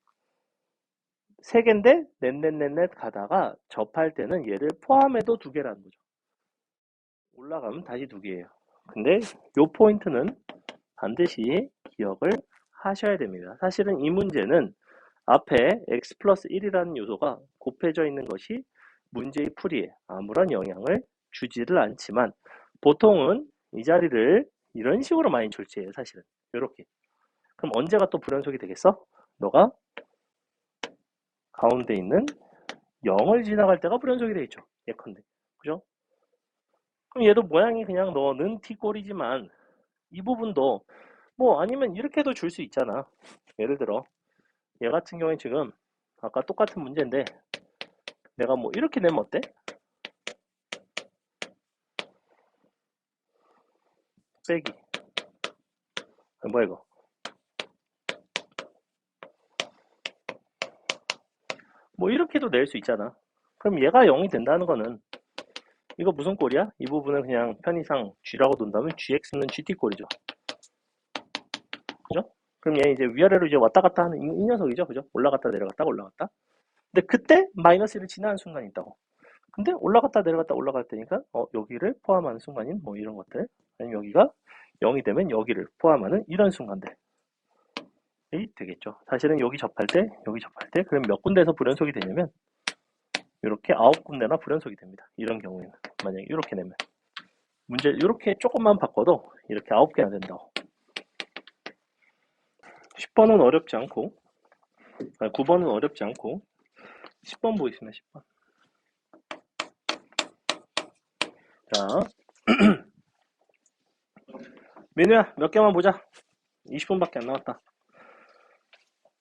세 개인데 넷 가다가 접할 때는 얘를 포함해도 두 개라는 거죠. 올라가면 다시 두 개예요. 근데 요 포인트는 반드시 기억을 하셔야 됩니다. 사실은 이 문제는 앞에 x 플러스 1이라는 요소가 곱해져 있는 것이 문제의 풀이에 아무런 영향을 주지를 않지만 보통은 이 자리를 이런 식으로 많이 출제해요. 사실은 이렇게. 그럼 언제가 또 불연속이 되겠어? 너가 가운데 있는 0을 지나갈 때가 불연속이 되겠죠. 예컨대. 그죠? 그럼 얘도 모양이 그냥 너는 t꼴이지만 이 부분도 뭐 아니면 이렇게도 줄 수 있잖아. 예를 들어 얘 같은 경우에 지금 아까 똑같은 문제인데 내가 뭐 이렇게 내면 어때? 빼기 뭐야 이거? 뭐 이렇게도 낼 수 있잖아. 그럼 얘가 0이 된다는 거는 이거 무슨 꼴이야? 이 부분은 그냥 편의상 g라고 둔다면 gx는 gt 꼴이죠. 그죠? 그럼 얘 이제 위아래로 이제 왔다 갔다 하는 이 녀석이죠. 그죠? 올라갔다 내려갔다 올라갔다. 근데 그때 마이너스 1을 지나는 순간이 있다고. 근데 올라갔다 내려갔다 올라갈 때니까 여기를 포함하는 순간인 뭐 이런 것들, 아니면 여기가 0이 되면 여기를 포함하는 이런 순간들이 되겠죠. 사실은 여기 접할 때 여기 접할 때 그럼 몇 군데에서 불연속이 되냐면 이렇게 9군데나 불연속이 됩니다. 이런 경우에는 만약에 이렇게 내면 문제 이렇게 조금만 바꿔도 이렇게 9개나 된다고. 10번은 어렵지 않고 9번은 어렵지 않고 10번 보겠습니다. 10번. 자, 민우야 몇 개만 보자. 20분밖에 안 남았다.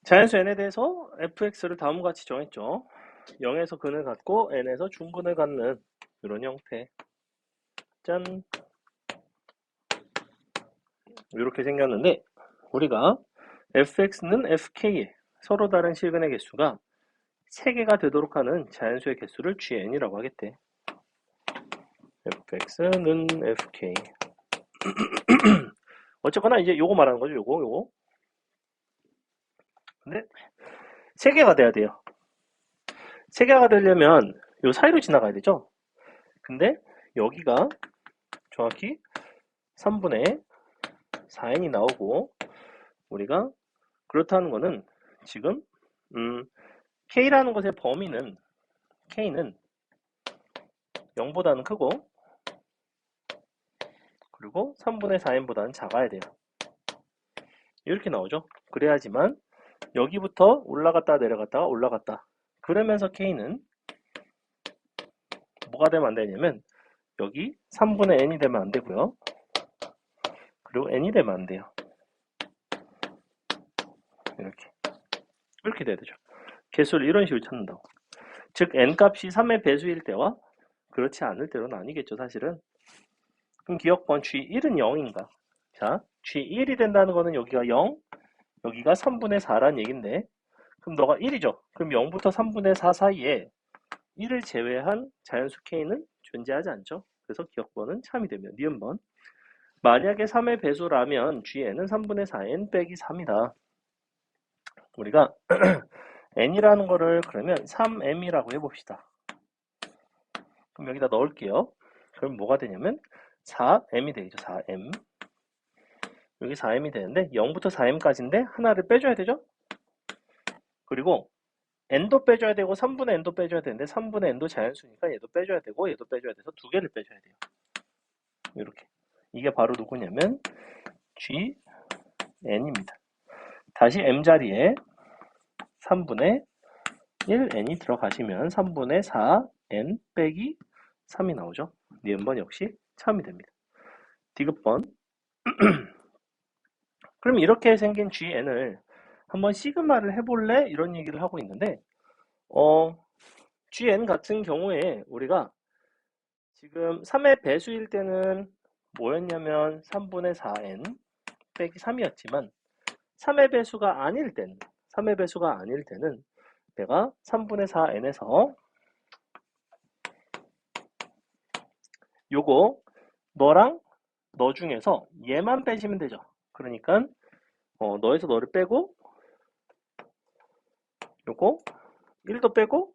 자연수 n에 대해서 fx를 다음과 같이 정했죠. 0에서 근을 갖고 n에서 중근을 갖는 이런 형태. 짠. 이렇게 생겼는데 우리가 fx는 fk에 서로 다른 실근의 개수가 3개가 되도록 하는 자연수의 개수를 gn이라고 하겠대. fx는 fk. 어쨌거나 이제 요거 말하는 거죠. 요거. 근데 3개가 돼야 돼요. 3개가 되려면 요 사이로 지나가야 되죠. 근데 여기가 정확히 3분의 4n이 나오고 우리가 그렇다는 거는 지금 k라는 것의 범위는 k는 0보다는 크고 그리고 3분의 4n보다는 작아야 돼요. 이렇게 나오죠. 그래야지만 여기부터 올라갔다 내려갔다가 올라갔다. 그러면서 k는 뭐가 되면 안 되냐면 여기 3분의 n이 되면 안 되고요. 그리고 n이 되면 안 돼요. 이렇게 돼야 되죠. 개수를 이런 식으로 찾는다고. 즉 n 값이 3의 배수일 때와 그렇지 않을 때로는 아니겠죠. 사실은. 그럼 기억번 G1은 0인가? 자, G1이 된다는 거는 여기가 0, 여기가 3분의 4란 얘긴데 그럼 너가 1이죠. 그럼 0부터 3분의 4 사이에 1을 제외한 자연수 K는 존재하지 않죠. 그래서 기억번은 참이 되면 니은번. 만약에 3의 배수라면 Gn은 3분의 4n 빼기 3이다. 우리가 n이라는 거를 그러면 3m이라고 해봅시다. 그럼 여기다 넣을게요. 그럼 뭐가 되냐면 4m이 되겠죠. 4m. 여기 4m이 되는데 0부터 4m까지인데 하나를 빼줘야 되죠. 그리고 n도 빼줘야 되고 3분의 n도 빼줘야 되는데 3분의 n도 자연수니까 얘도 빼줘야 되고 얘도 빼줘야 돼서 두 개를 빼줘야 돼요. 이렇게. 이게 바로 누구냐면 Gn입니다. 다시 m자리에 3분의 1n이 들어가시면 3분의 4n 빼기 3이 나오죠. 니은번 역시 참이 됩니다. 디귿번. 그럼 이렇게 생긴 GN을 한번 시그마를 해볼래? 이런 얘기를 하고 있는데 GN 같은 경우에 우리가 지금 3의 배수일 때는 뭐였냐면 3분의 4n 빼기 3이었지만 3의 배수가 아닐 때는 내가 3분의 4n에서 요거 너랑 너 중에서 얘만 빼시면 되죠. 그러니까 너에서 너를 빼고 요거 1도 빼고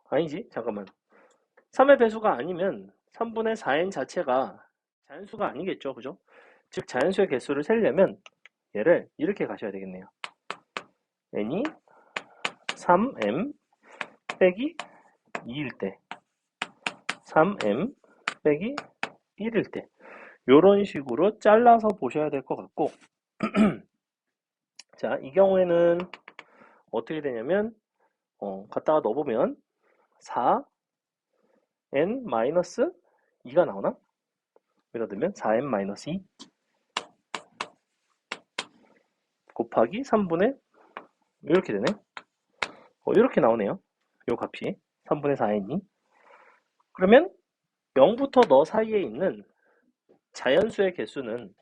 아니지 잠깐만 3의 배수가 아니면 3분의 4n 자체가 자연수가 아니겠죠. 그죠? 즉 자연수의 개수를 세려면 얘를 이렇게 가셔야 되겠네요. n이 3m 빼기 2일 때 3m 빼기 1일 때 요런 식으로 잘라서 보셔야 될 것 같고 자, 이 경우에는 어떻게 되냐면 갖다가 넣어보면 4n-2가 나오나? 여기다 넣으면 4n-2 곱하기 3분의 이렇게 되네. 이렇게 나오네요. 요 값이 3분의 4n이. 그러면 0부터 너 사이에 있는 자연수의 개수는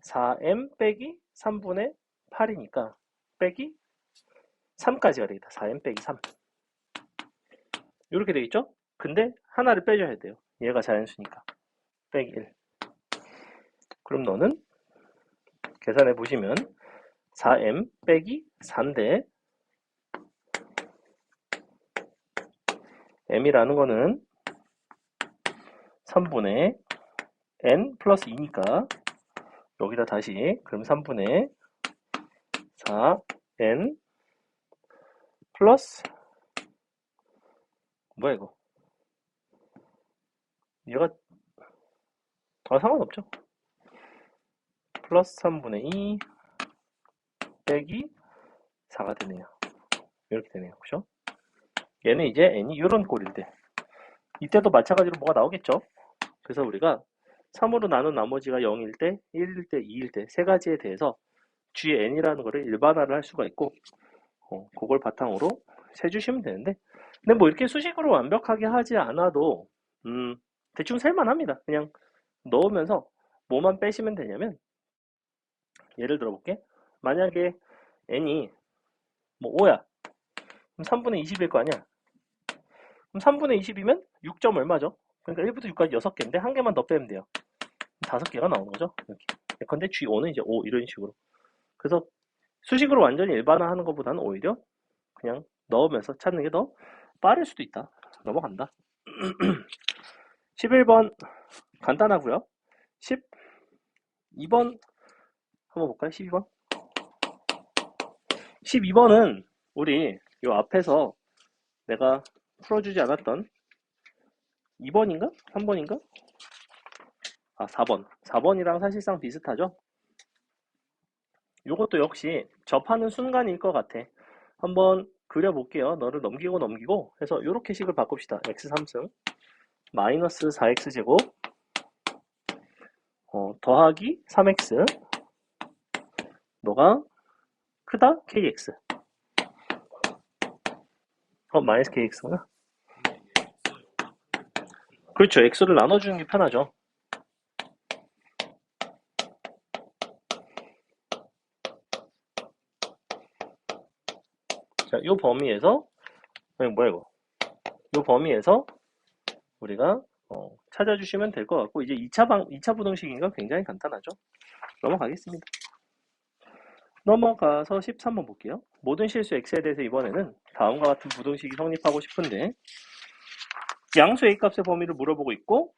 4m 빼기 3분의 8이니까 빼기 3까지가 되겠다. 4m 빼기 3. 이렇게 되겠죠? 근데 하나를 빼줘야 돼요. 얘가 자연수니까. 빼기 1. 그럼 너는 계산해 보시면 4m 빼기 4인데 m이라는 거는 3분의 n 플러스 2니까 여기다 다시 그럼 3분의 4n 플러스 뭐야 이거 얘가 상관없죠. 플러스 3분의 2 빼기 4가 되네요. 이렇게 되네요. 그죠? 얘는 이제 n이 이런 꼴일 때 이때도 마찬가지로 뭐가 나오겠죠. 그래서 우리가 3으로 나눈 나머지가 0일 때, 1일 때, 2일 때 세 가지에 대해서 GN이라는 거를 일반화를 할 수가 있고 그걸 바탕으로 세주시면 되는데 근데 뭐 이렇게 수식으로 완벽하게 하지 않아도 대충 셀만합니다. 그냥 넣으면서 뭐만 빼시면 되냐면 예를 들어 볼게. 만약에 n이 뭐 5야. 그럼 3분의 20일 거 아니야. 그럼 3분의 20이면 6점 얼마죠? 그러니까 1부터 6까지 6개인데 한 개만 더 빼면 돼요. 5개가 나오는 거죠. 이렇게. 근데 G5는 이제 5 이런 식으로. 그래서 수식으로 완전히 일반화하는 것보다는 오히려 그냥 넣으면서 찾는 게 더 빠를 수도 있다. 넘어간다. 11번 간단하고요. 12번 한번 볼까요? 12번. 12번은 우리 요 앞에서 내가 풀어주지 않았던 2번인가? 3번인가? 4번. 4번이랑 사실상 비슷하죠? 요것도 역시 접하는 순간일 것 같아. 한번 그려볼게요. 너를 넘기고 해서 요렇게 식을 바꿉시다. x 3승 마이너스 4x제곱 더하기 3x 너가 크다 kx 마이너스 kx구나. 그렇죠. x를 나눠주는 게 편하죠. 자, 요 범위에서 뭐야 이거? 요 범위에서 우리가 찾아주시면 될 것 같고 이제 2차 부등식이니까 굉장히 간단하죠. 넘어가겠습니다. 넘어가서 13번 볼게요. 모든 실수 x에 대해서 이번에는 다음과 같은 부등식이 성립하고 싶은데 양수 a 값의 범위를 물어보고 있고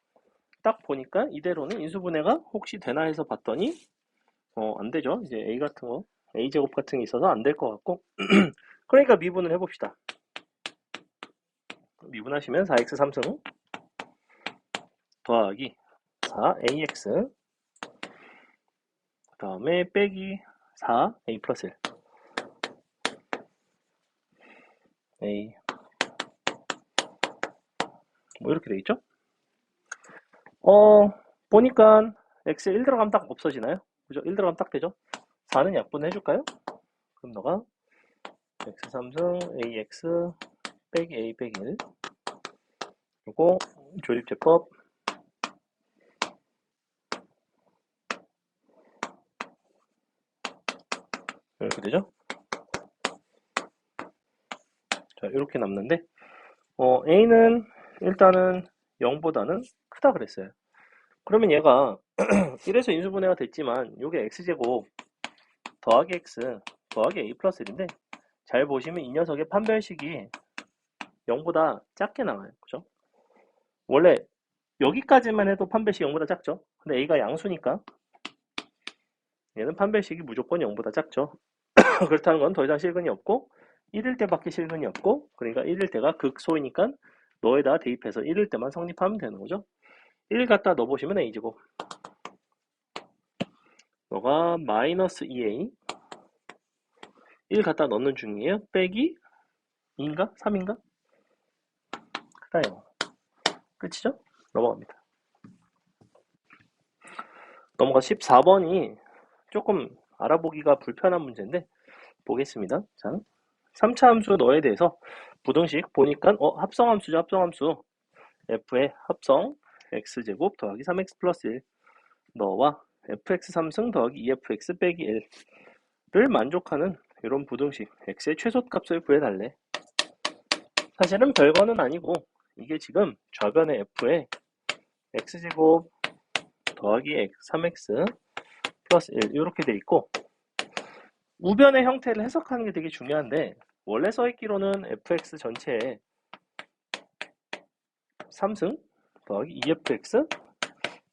딱 보니까 이대로는 인수분해가 혹시 되나 해서 봤더니 안 되죠. 이제 a 같은 거 a제곱 같은 게 있어서 안 될 것 같고 그러니까 미분을 해봅시다. 미분하시면 4x 3승 더하기 4ax 그 다음에 빼기 4 A 플러스 1 A 뭐 이렇게 돼 있죠? 보니까 x에 1 들어가면 딱 없어지나요? 그죠? 1 들어가면 딱 되죠? 4는 약분해 줄까요? 그럼 너가 x 3승 ax 빼기 a 빼기 1 그리고 조립제법 이렇게 되죠? 자, 이렇게 남는데 a는 일단은 0보다는 크다 그랬어요. 그러면 얘가 1에서 인수분해가 됐지만 이게 x제곱 더하기 x 더하기 a 플러스 1인데 잘 보시면 이 녀석의 판별식이 0보다 작게 나와요. 그죠? 원래 여기까지만 해도 판별식이 0보다 작죠? 근데 a가 양수니까 얘는 판별식이 무조건 0보다 작죠. 그렇다는 건 더 이상 실근이 없고 1일 때밖에 실근이 없고 그러니까 1일 때가 극소이니까 너에다 대입해서 1일 때만 성립하면 되는 거죠. 1 갖다 넣어보시면 a제곱 너가 마이너스 2a 1 갖다 넣는 중이에요. 빼기 2인가? 3인가? 크다요. 끝이죠? 넘어갑니다. 넘어가 14번이 조금 알아보기가 불편한 문제인데 보겠습니다. 자, 3차 함수 너에 대해서 부등식 보니까 합성함수죠. 합성함수 f의 합성 x제곱 더하기 3x 플러스 1 너와 fx 3승 더하기 2fx 빼기 1를 만족하는 이런 부등식 x의 최소값을 구해달래. 사실은 별거는 아니고 이게 지금 좌변의 f에 x제곱 더하기 3x 플러스 1 이렇게 돼 있고 우변의 형태를 해석하는 게 되게 중요한데 원래 써있기로는 fx 전체에 3승 더하기 2fx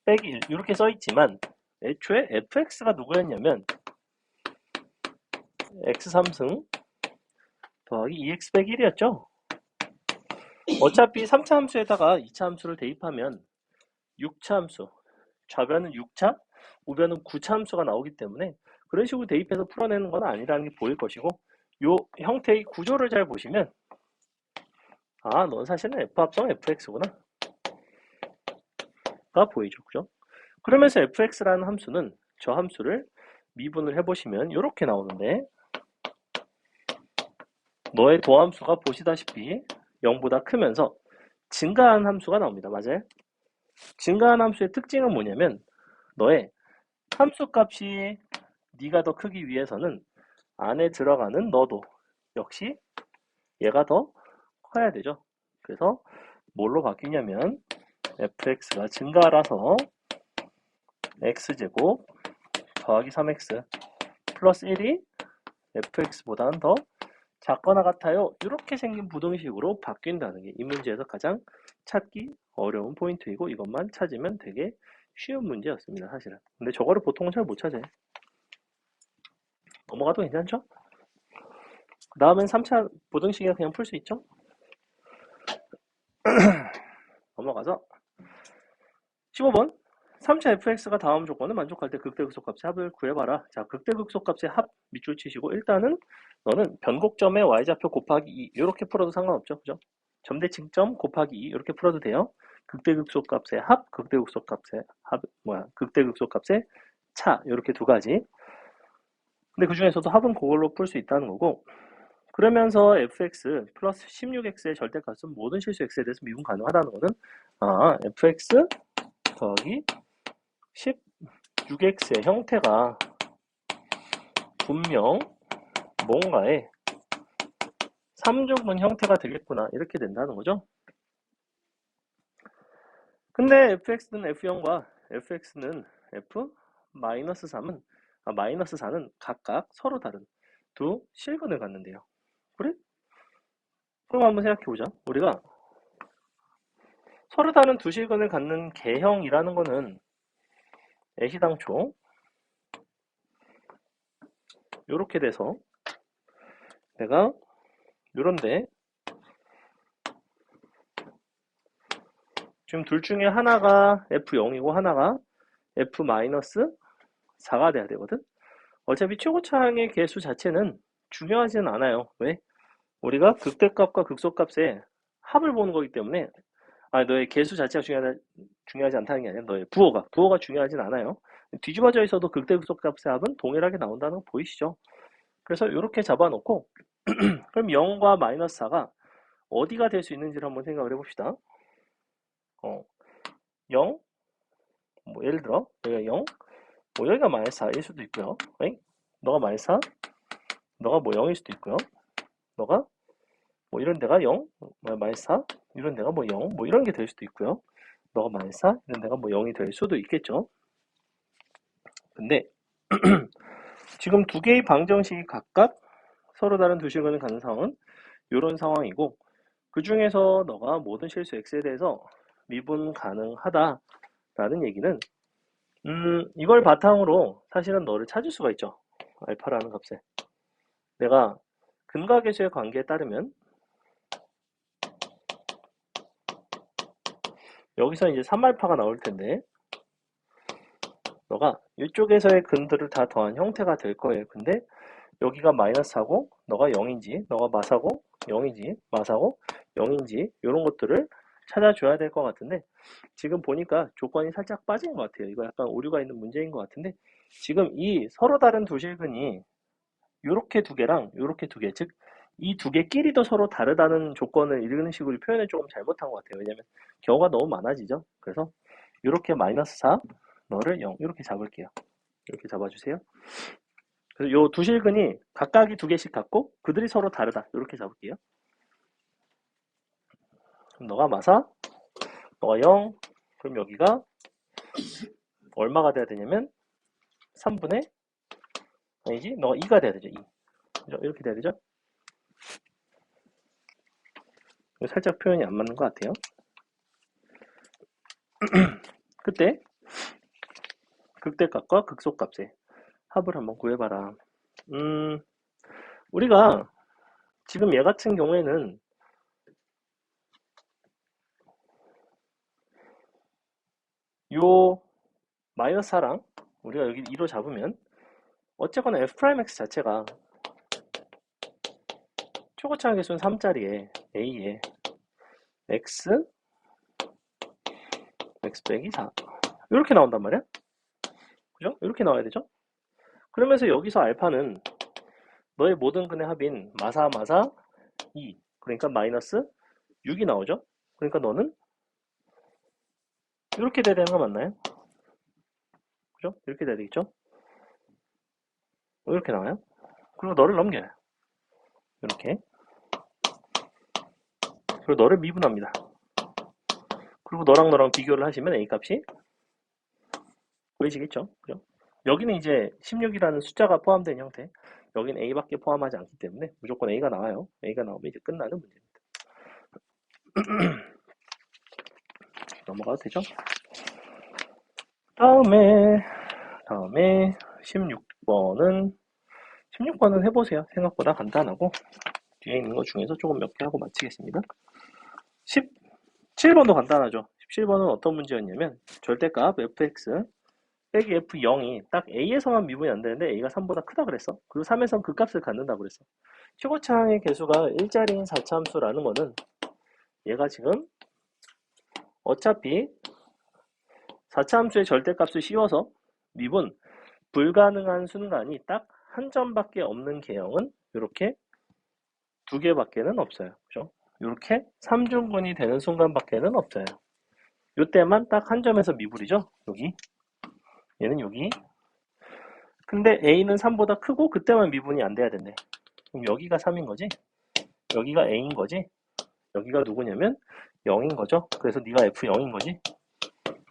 빼기 1 이렇게 써있지만 애초에 fx가 누구였냐면 x 3승 더하기 2x 빼기 1이었죠. 어차피 3차 함수에다가 2차 함수를 대입하면 6차 함수 좌변은 6차 우변은 9차 함수가 나오기 때문에 그런 식으로 대입해서 풀어내는 건 아니라는 게 보일 것이고 요 형태의 구조를 잘 보시면 넌 사실은 f합성 fx구나 가 보이죠. 그죠? 그러면서 fx라는 함수는 저 함수를 미분을 해보시면 이렇게 나오는데 너의 도함수가 보시다시피 0보다 크면서 증가한 함수가 나옵니다. 맞아요? 증가한 함수의 특징은 뭐냐면 너의 함수값이 네가 더 크기 위해서는 안에 들어가는 너도 역시 얘가 더 커야 되죠. 그래서 뭘로 바뀌냐면 fx가 증가라서 x제곱 더하기 3x 플러스 1이 fx보다는 더 작거나 같아요. 이렇게 생긴 부등식으로 바뀐다는 게 이 문제에서 가장 찾기 어려운 포인트이고 이것만 찾으면 되게 쉬운 문제였습니다. 사실은. 근데 저거를 보통은 잘 못 찾아요. 넘어가도 괜찮죠? 그 다음엔 3차 부등식이라 그냥 풀 수 있죠? 넘어가서 15번 3차 fx가 다음 조건을 만족할 때 극대극소값의 합을 구해봐라. 자, 극대극소값의 합 밑줄 치시고 일단은 너는 변곡점의 y좌표 곱하기 2 이렇게 풀어도 상관없죠. 그죠? 점대칭점 곱하기 2 이렇게 풀어도 돼요. 극대극소값의 합, 극대극소값의 합, 극대극소값의 차 이렇게 두 가지. 근데 그 중에서도 합은 그걸로 풀 수 있다는 거고 그러면서 fx 플러스 16x의 절대값은 모든 실수 x에 대해서 미분 가능하다는 거는 fx 더하기 16x의 형태가 분명 뭔가의 3중분 형태가 되겠구나 이렇게 된다는 거죠. 근데 fx는 f0과 fx는 f-3은 마이너스 4는 각각 서로 다른 두 실근을 갖는데요. 그래? 그럼 한번 생각해보자. 우리가 서로 다른 두 실근을 갖는 개형이라는 거는 애시당초 이렇게 돼서 내가 요런데 지금 둘 중에 하나가 F0이고 하나가 F-4가 돼야 되거든. 어차피 최고차항의 개수 자체는 중요하지는 않아요. 왜? 우리가 극대값과 극소값의 합을 보는 거기 때문에 너의 개수 자체가 중요하지 않다는 게 아니라 너의 부호가 중요하진 않아요. 뒤집어져 있어도 극대 극소값의 합은 동일하게 나온다는 거 보이시죠? 그래서 이렇게 잡아놓고 그럼 0과 마이너스 4가 어디가 될 수 있는지를 한번 생각을 해봅시다. 0, 뭐 예를 들어 여기가 0, 뭐 여기가 마이너스 4일 수도 있고요. 너가 마이너스 4, 너가 뭐 0일 수도 있고요. 너가 뭐 이런 데가 0, 마이너스 4, 이런 데가 뭐 0, 뭐 이런 게 될 수도 있고요. 너가 마이너스 4, 이런 데가 뭐 0이 될 수도 있겠죠. 근데 지금 두 개의 방정식이 각각 서로 다른 두 실근을 갖는 상황은 이런 상황이고, 그 중에서 너가 모든 실수 x에 대해서 미분 가능하다라는 얘기는 이걸 바탕으로 사실은 너를 찾을 수가 있죠. 알파라는 값에 내가 근과계수의 관계에 따르면 여기서 이제 3알파가 나올 텐데, 너가 이쪽에서의 근들을 다 더한 형태가 될 거예요. 근데 여기가 마이너스하고 너가 0인지, 너가 마사고 0인지, 마사고 0인지 이런 것들을 찾아줘야 될 것 같은데, 지금 보니까 조건이 살짝 빠진 것 같아요. 이거 약간 오류가 있는 문제인 것 같은데, 지금 이 서로 다른 두 실근이 요렇게 두 개랑 요렇게 두 개, 즉 이 두 개끼리도 서로 다르다는 조건을 읽는 식으로 표현을 조금 잘못한 것 같아요. 왜냐면 경우가 너무 많아지죠. 그래서 이렇게 마이너스 4, 너를 0 이렇게 잡을게요. 이렇게 잡아주세요. 그래서 요 두 실근이 각각이 두 개씩 갖고 그들이 서로 다르다. 이렇게 잡을게요. 그럼 너가 마사, 너가 0, 그럼 여기가 얼마가 돼야 되냐면 3분의, 아니지, 너가 2가 돼야 되죠. 2. 그죠? 이렇게 돼야 되죠. 살짝 표현이 안 맞는 것 같아요. 그때 극대값과 극소값의 합을 한번 구해봐라. 우리가 지금 얘 같은 경우에는 요 마이너스 4랑 우리가 여기 2로 잡으면 어쨌거나 f'x 자체가 최고차항 개수는 3짜리에 a에 x 빼기 4 이렇게 나온단 말이야. 그죠? 이렇게 나와야 되죠? 그러면서 여기서 알파는 너의 모든 근의 합인 마사 2, 그러니까 마이너스 6이 나오죠? 그러니까 너는 이렇게 돼야 되는 거 맞나요? 그죠? 이렇게 돼야 되겠죠? 이렇게 나와요. 그리고 너를 넘겨요. 이렇게. 그리고 너를 미분합니다. 그리고 너랑 비교를 하시면 A 값이 보이시겠죠? 그죠? 여기는 이제 16이라는 숫자가 포함된 형태. 여기는 A밖에 포함하지 않기 때문에 무조건 A가 나와요. A가 나오면 이제 끝나는 문제입니다. 넘어가도 되죠? 다음에 16번은 해보세요. 생각보다 간단하고 뒤에 있는 것 중에서 조금 몇 개 하고 마치겠습니다. 17번도 간단하죠. 17번은 어떤 문제였냐면 절대값 fx 빼기 f0이 딱 a에서만 미분이 안 되는데 a가 3보다 크다 그랬어. 그리고 3에선 그 값을 갖는다 그랬어. 최고차항의 개수가 일자리인 4차함수라는 거는 얘가 지금 어차피 4차함수의 절대값을 씌워서 미분 불가능한 순간이 딱 한 점밖에 없는 개형은 이렇게 두 개밖에는 없어요. 그죠? 이렇게 3중근이 되는 순간밖에는 없어요. 이때만 딱 한 점에서 미분이죠. 여기. 얘는 여기. 근데 A는 3보다 크고 그때만 미분이 안 돼야 된대. 그럼 여기가 3인 거지? 여기가 A인 거지? 여기가 누구냐면 0인 거죠? 그래서 네가 F0인 거지?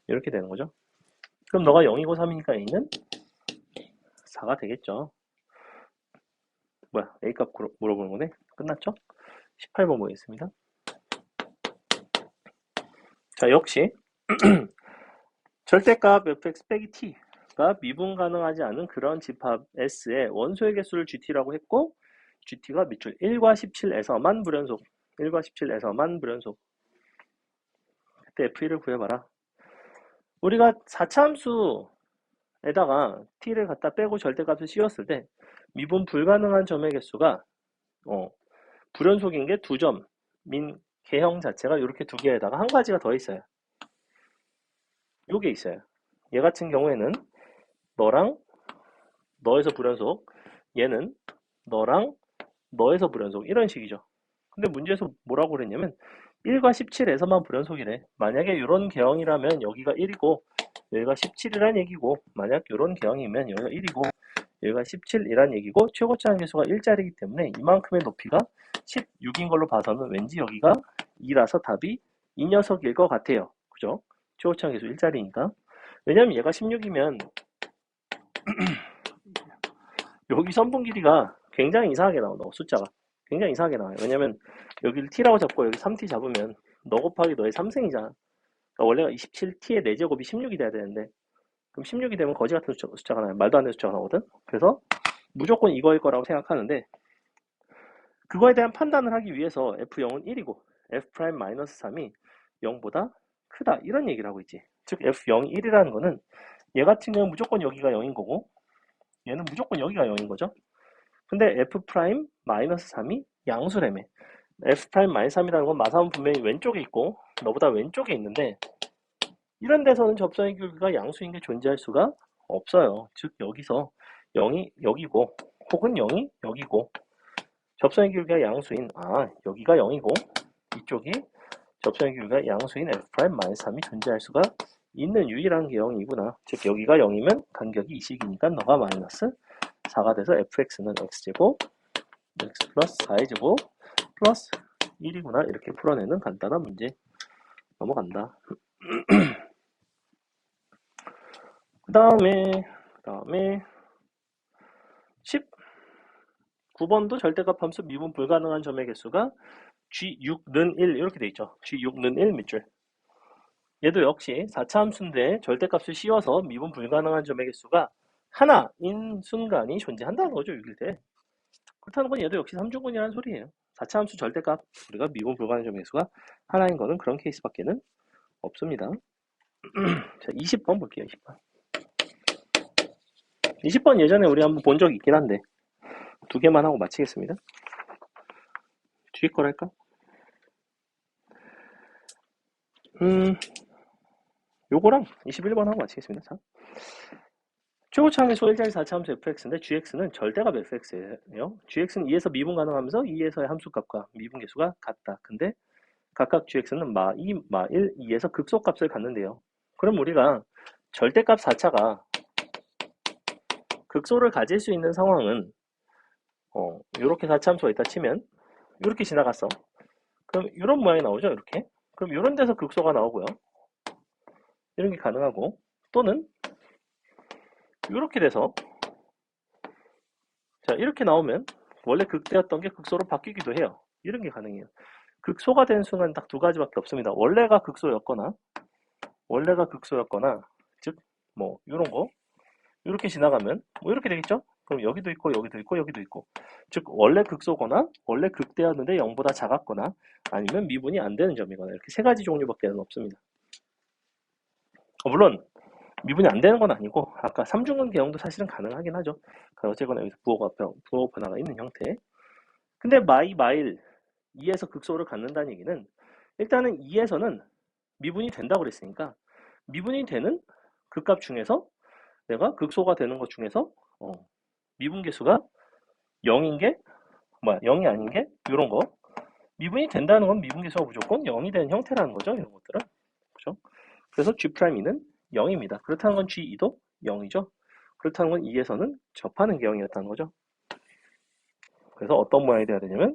이렇게 되는 거죠. 그럼 너가 0이고 3이니까 A는 4가 되겠죠. 뭐야, A값 물어보는 거네? 끝났죠? 18번 보겠습니다. 자, 역시 절대값 fx 빼기 t가 미분 가능하지 않은 그런 집합 S의 원소의 개수를 GT라고 했고, GT가 밑줄 1과 17에서만 불연속, 1과 17에서만 불연속. 그때 F1을 구해봐라. 우리가 4차함수 에다가 t를 갖다 빼고 절대값을 씌웠을 때 미분 불가능한 점의 개수가 불연속인 게 2점인 개형 자체가 이렇게 두 개에다가 한 가지가 더 있어요. 요게 있어요. 얘 같은 경우에는 너랑 너에서 불연속, 얘는 너랑 너에서 불연속 이런 식이죠. 근데 문제에서 뭐라고 그랬냐면 1과 17에서만 불연속이래. 만약에 이런 개형이라면 여기가 1이고 여기가 17이란 얘기고, 만약 이런 개형이면 여기가 1이고 여기가 17이란 얘기고, 최고차항 계수가 1짜리이기 때문에 이만큼의 높이가 16인 걸로 봐서는 왠지 여기가 2라서 답이 이 녀석일 것 같아요. 그죠? 최고차항 계수 1짜리니까. 왜냐면 얘가 16이면 여기 선분 길이가 굉장히 이상하게 나온다고, 숫자가. 굉장히 이상하게 나와요. 왜냐면 여기를 t라고 잡고 여기 3t 잡으면 너 곱하기 너의 3승이잖아. 그러니까 원래가 27t의 4제곱이 16이 돼야 되는데, 그럼 16이 되면 거지 같은 숫자가 나요. 말도 안 되는 숫자가 나오거든. 그래서 무조건 이거일 거라고 생각하는데, 그거에 대한 판단을 하기 위해서 f0은 1이고 f'-3이 0보다 크다 이런 얘기를 하고 있지. 즉 f0이 1이라는 거는 얘 같은 경우는 무조건 여기가 0인 거고 얘는 무조건 여기가 0인 거죠. 근데 f'-3이 양수래매. f'-3이라는 건 마사은 분명히 왼쪽에 있고 너보다 왼쪽에 있는데, 이런 데서는 접선의 기울기가 양수인 게 존재할 수가 없어요. 즉 여기서 0이 여기고 혹은 0이 여기고, 접선의 기울기가 양수인 여기가 0이고 이쪽이 접선의 기울기가 양수인 f'-3이 존재할 수가 있는 유일한 개형이구나. 즉 여기가 0이면 간격이 2식이니까 너가 마이너스 4가 돼서 fx는 x제곱 x 플러스 4의 제곱 플러스 1이구나. 이렇게 풀어내는 간단한 문제 넘어간다. 그 다음에 19번도 절대값 함수 미분 불가능한 점의 개수가 G6는 1 이렇게 돼 있죠. G6는 1 밑줄. 얘도 역시 4차 함수인데 절대값을 씌워서 미분 불가능한 점의 개수가 하나인 순간이 존재한다는 거죠. 6일 때. 그렇다는 건 얘도 역시 3중근이라는 소리예요. 4차 함수 절대값 우리가 미분 불가능한 점의 개수가 하나인 거는 그런 케이스밖에는 없습니다. 자, 20번 볼게요. 20번. 20번 예전에 우리 한번 본 적이 있긴 한데 두 개만 하고 마치겠습니다. 뒤에 걸 할까? 요거랑 21번 하고 마치겠습니다. 자, 최고차항의 소 1자리 4차 함수 fx인데 gx는 절대값 fx예요. gx는 2에서 미분 가능하면서 2에서의 함수값과 미분 개수가 같다. 근데 각각 gx는 마2, 마1, 2에서 극소값을 갖는데요. 그럼 우리가 절대값 4차가 극소를 가질 수 있는 상황은 이렇게 4차 함수가 있다 치면 이렇게 지나갔어. 그럼 이런 모양이 나오죠. 이렇게. 그럼 이런 데서 극소가 나오고요. 이런 게 가능하고, 또는 이렇게 돼서 자 이렇게 나오면 원래 극대였던 게 극소로 바뀌기도 해요. 이런 게 가능해요. 극소가 된 순간 딱 두 가지밖에 없습니다. 원래가 극소였거나 즉 뭐 이런 거 이렇게 지나가면 뭐 이렇게 되겠죠. 그럼 여기도 있고 여기도 있고 여기도 있고, 즉 원래 극소거나 원래 극대였는데 0보다 작았거나 아니면 미분이 안 되는 점이거나, 이렇게 세 가지 종류밖에 없습니다. 물론 미분이 안 되는 건 아니고 아까 3중근 개형도 사실은 가능하긴 하죠. 어쨌거나 여기서 부호 변화가 있는 형태. 근데 마일 2에서 극소를 갖는다는 얘기는 일단은 2에서는 미분이 된다고 그랬으니까 미분이 되는 극값 중에서 내가 극소가 되는 것 중에서 미분 개수가 0인 게 0이 아닌 게 이런 거, 미분이 된다는 건 미분 개수가 무조건 0이 되는 형태라는 거죠. 이런 것들은. 그렇죠? 그래서 G'2는 0입니다. 그렇다는 건 G2도 0이죠. 그렇다는 건 2에서는 접하는 개형이었다는 거죠. 그래서 어떤 모양이 돼야 되냐면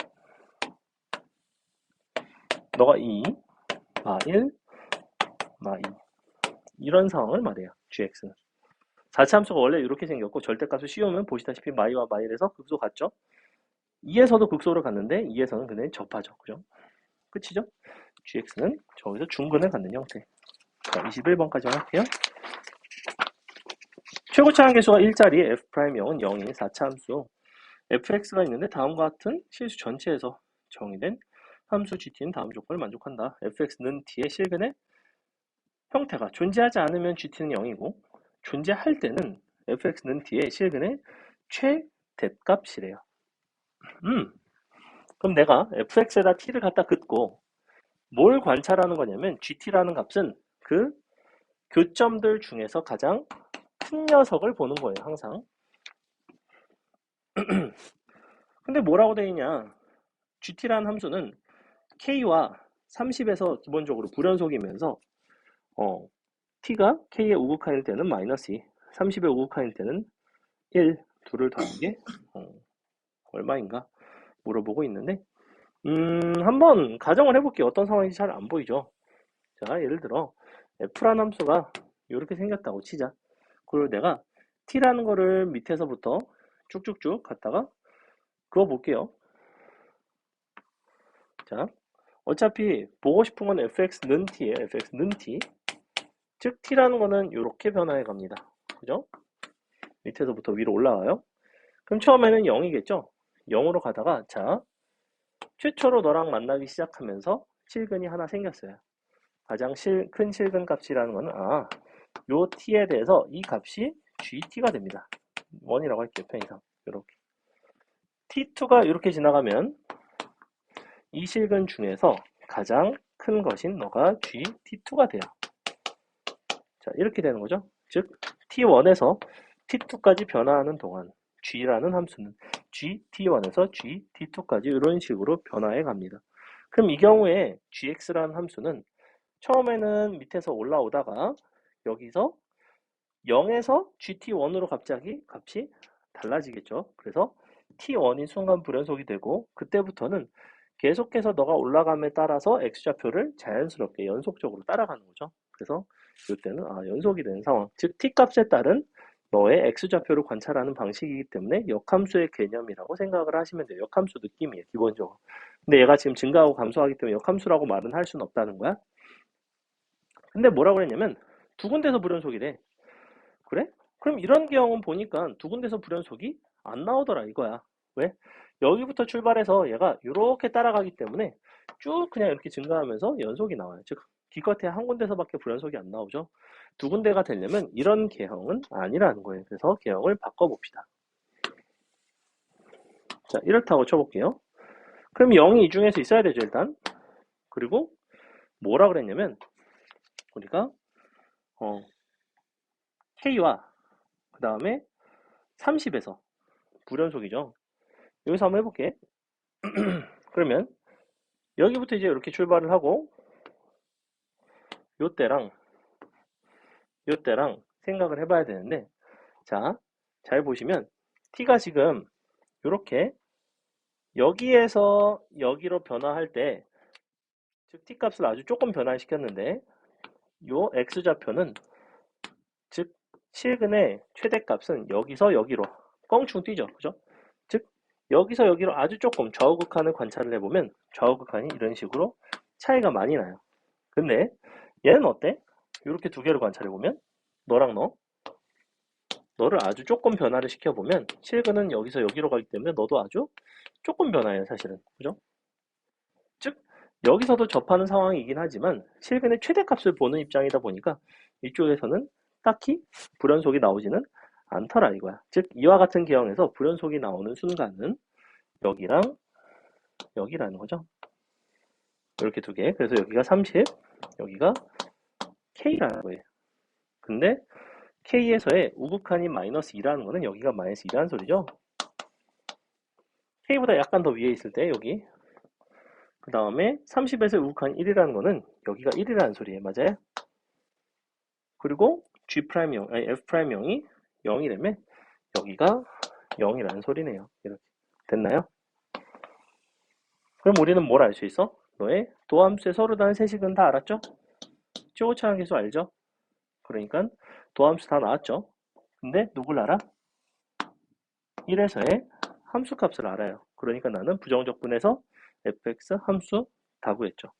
너가 2, 마 1, 마 2 이런 상황을 말해요. GX는. 4차 함수가 원래 이렇게 생겼고 절대값을 씌우면 보시다시피 마이와 마일에서 극소 같죠. 2에서도 극소를 갖는데 2에서는 그냥 접하죠. 그죠? 끝이죠? GX는 저기서 중근을 갖는 형태. 자, 21번까지만 할게요. 최고차항 계수가 1자리 F'0은 0인 4차 함수 fx가 있는데 다음과 같은 실수 전체에서 정의된 함수 gt는 다음 조건을 만족한다. fx는 t의 실근의 형태가 존재하지 않으면 gt는 0이고 존재할 때는 fx는 t의 실근의 최대값이래요. 그럼 내가 fx에다 t를 갖다 긋고 뭘 관찰하는 거냐면 gt라는 값은 그 교점들 중에서 가장 큰 녀석을 보는 거예요, 항상. 근데 뭐라고 되어 있냐? gt라는 함수는 k와 30에서 기본적으로 불연속이면서 t가 k의 우극한일 때는 마이너스 2, 30의 우극한일 때는 1, 둘을 더한 게 얼마인가 물어보고 있는데 한번 가정을 해볼게요. 어떤 상황인지 잘 안 보이죠? 자, 예를 들어 f라는 함수가 이렇게 생겼다고 치자. 그리고 내가 t라는 거를 밑에서부터 쭉쭉쭉 갔다가 그어볼게요. 자, 어차피 보고 싶은 건 fx는 t예요. fx는 t. 즉 t라는 거는 이렇게 변화해 갑니다. 그죠? 밑에서부터 위로 올라와요. 그럼 처음에는 0이겠죠? 0으로 가다가 자, 최초로 너랑 만나기 시작하면서 실근이 하나 생겼어요. 가장 큰 실근 값이라는 거는 요 t에 대해서 이 값이 gt가 됩니다. 1이라고 할게요. 편의상 이렇게 t2가 이렇게 지나가면 이 실근 중에서 가장 큰 것인 너가 gt2가 돼요. 자, 이렇게 되는 거죠. 즉 t1에서 t2까지 변화하는 동안 g라는 함수는 gt1에서 gt2까지 이런 식으로 변화해 갑니다. 그럼 이 경우에 gx라는 함수는 처음에는 밑에서 올라오다가 여기서 0에서 gt1으로 갑자기 값이 달라지겠죠. 그래서 t1이 순간 불연속이 되고 그때부터는 계속해서 너가 올라감에 따라서 x좌표를 자연스럽게 연속적으로 따라가는 거죠. 그래서 이때는 연속이 되는 상황, 즉 t값에 따른 너의 x좌표를 관찰하는 방식이기 때문에 역함수의 개념이라고 생각을 하시면 돼요. 역함수 느낌이에요, 기본적으로. 근데 얘가 지금 증가하고 감소하기 때문에 역함수라고 말은 할 수는 없다는 거야. 근데 뭐라고 그랬냐면 두 군데서 불연속이래. 그래? 그럼 이런 경우는 보니까 두 군데서 불연속이 안 나오더라 이거야. 왜? 여기부터 출발해서 얘가 이렇게 따라가기 때문에 쭉 그냥 이렇게 증가하면서 연속이 나와요. 즉 기껏해야 한 군데서밖에 불연속이 안 나오죠. 두 군데가 되려면 이런 개형은 아니라는 거예요. 그래서 개형을 바꿔봅시다. 자, 이렇다고 쳐볼게요. 그럼 0이 이 중에서 있어야 되죠, 일단. 그리고 뭐라 그랬냐면 우리가 K와 그 다음에 30에서 불연속이죠. 여기서 한번 해볼게. 그러면 여기부터 이제 이렇게 출발을 하고 요때랑 요때랑 생각을 해봐야 되는데, 자, 잘 보시면 t가 지금 이렇게 여기에서 여기로 변화할 때, 즉 t 값을 아주 조금 변화시켰는데 요 x좌표는 즉 실근의 최대값은 여기서 여기로 껑충 뛰죠. 그죠? 즉 여기서 여기로 아주 조금 좌우극한을 관찰을 해보면 좌우극한이 이런 식으로 차이가 많이 나요. 근데 얘는 어때? 이렇게 두 개를 관찰해보면 너랑 너를 아주 조금 변화를 시켜보면 실근은 여기서 여기로 가기 때문에 너도 아주 조금 변화해요, 사실은. 그죠? 즉 여기서도 접하는 상황이긴 하지만 실근의 최대값을 보는 입장이다 보니까 이쪽에서는 딱히 불연속이 나오지는 않더라 이거야. 즉 이와 같은 개형에서 불연속이 나오는 순간은 여기랑 여기라는 거죠. 이렇게 두 개. 그래서 여기가 30, 여기가 K라는 거예요. 근데 K에서의 우극한이 마이너스 2라는 거는 여기가 마이너스 2라는 소리죠. K보다 약간 더 위에 있을 때 여기, 그 다음에 30에서 우극한 1이라는 거는 여기가 1이라는 소리예요. 맞아요? 그리고 G'형, 아니 F'형이 0이라면 여기가 0이라는 소리네요. 이렇게 됐나요? 그럼 우리는 뭘 알 수 있어? 너의 도함수의 서로 다른 세식은 다 알았죠? 최고차항 계수 알죠? 그러니까 도함수 다 나왔죠? 근데 누굴 알아? 1에서의 함수 값을 알아요. 그러니까 나는 부정적분에서 fx 함수 다 구했죠.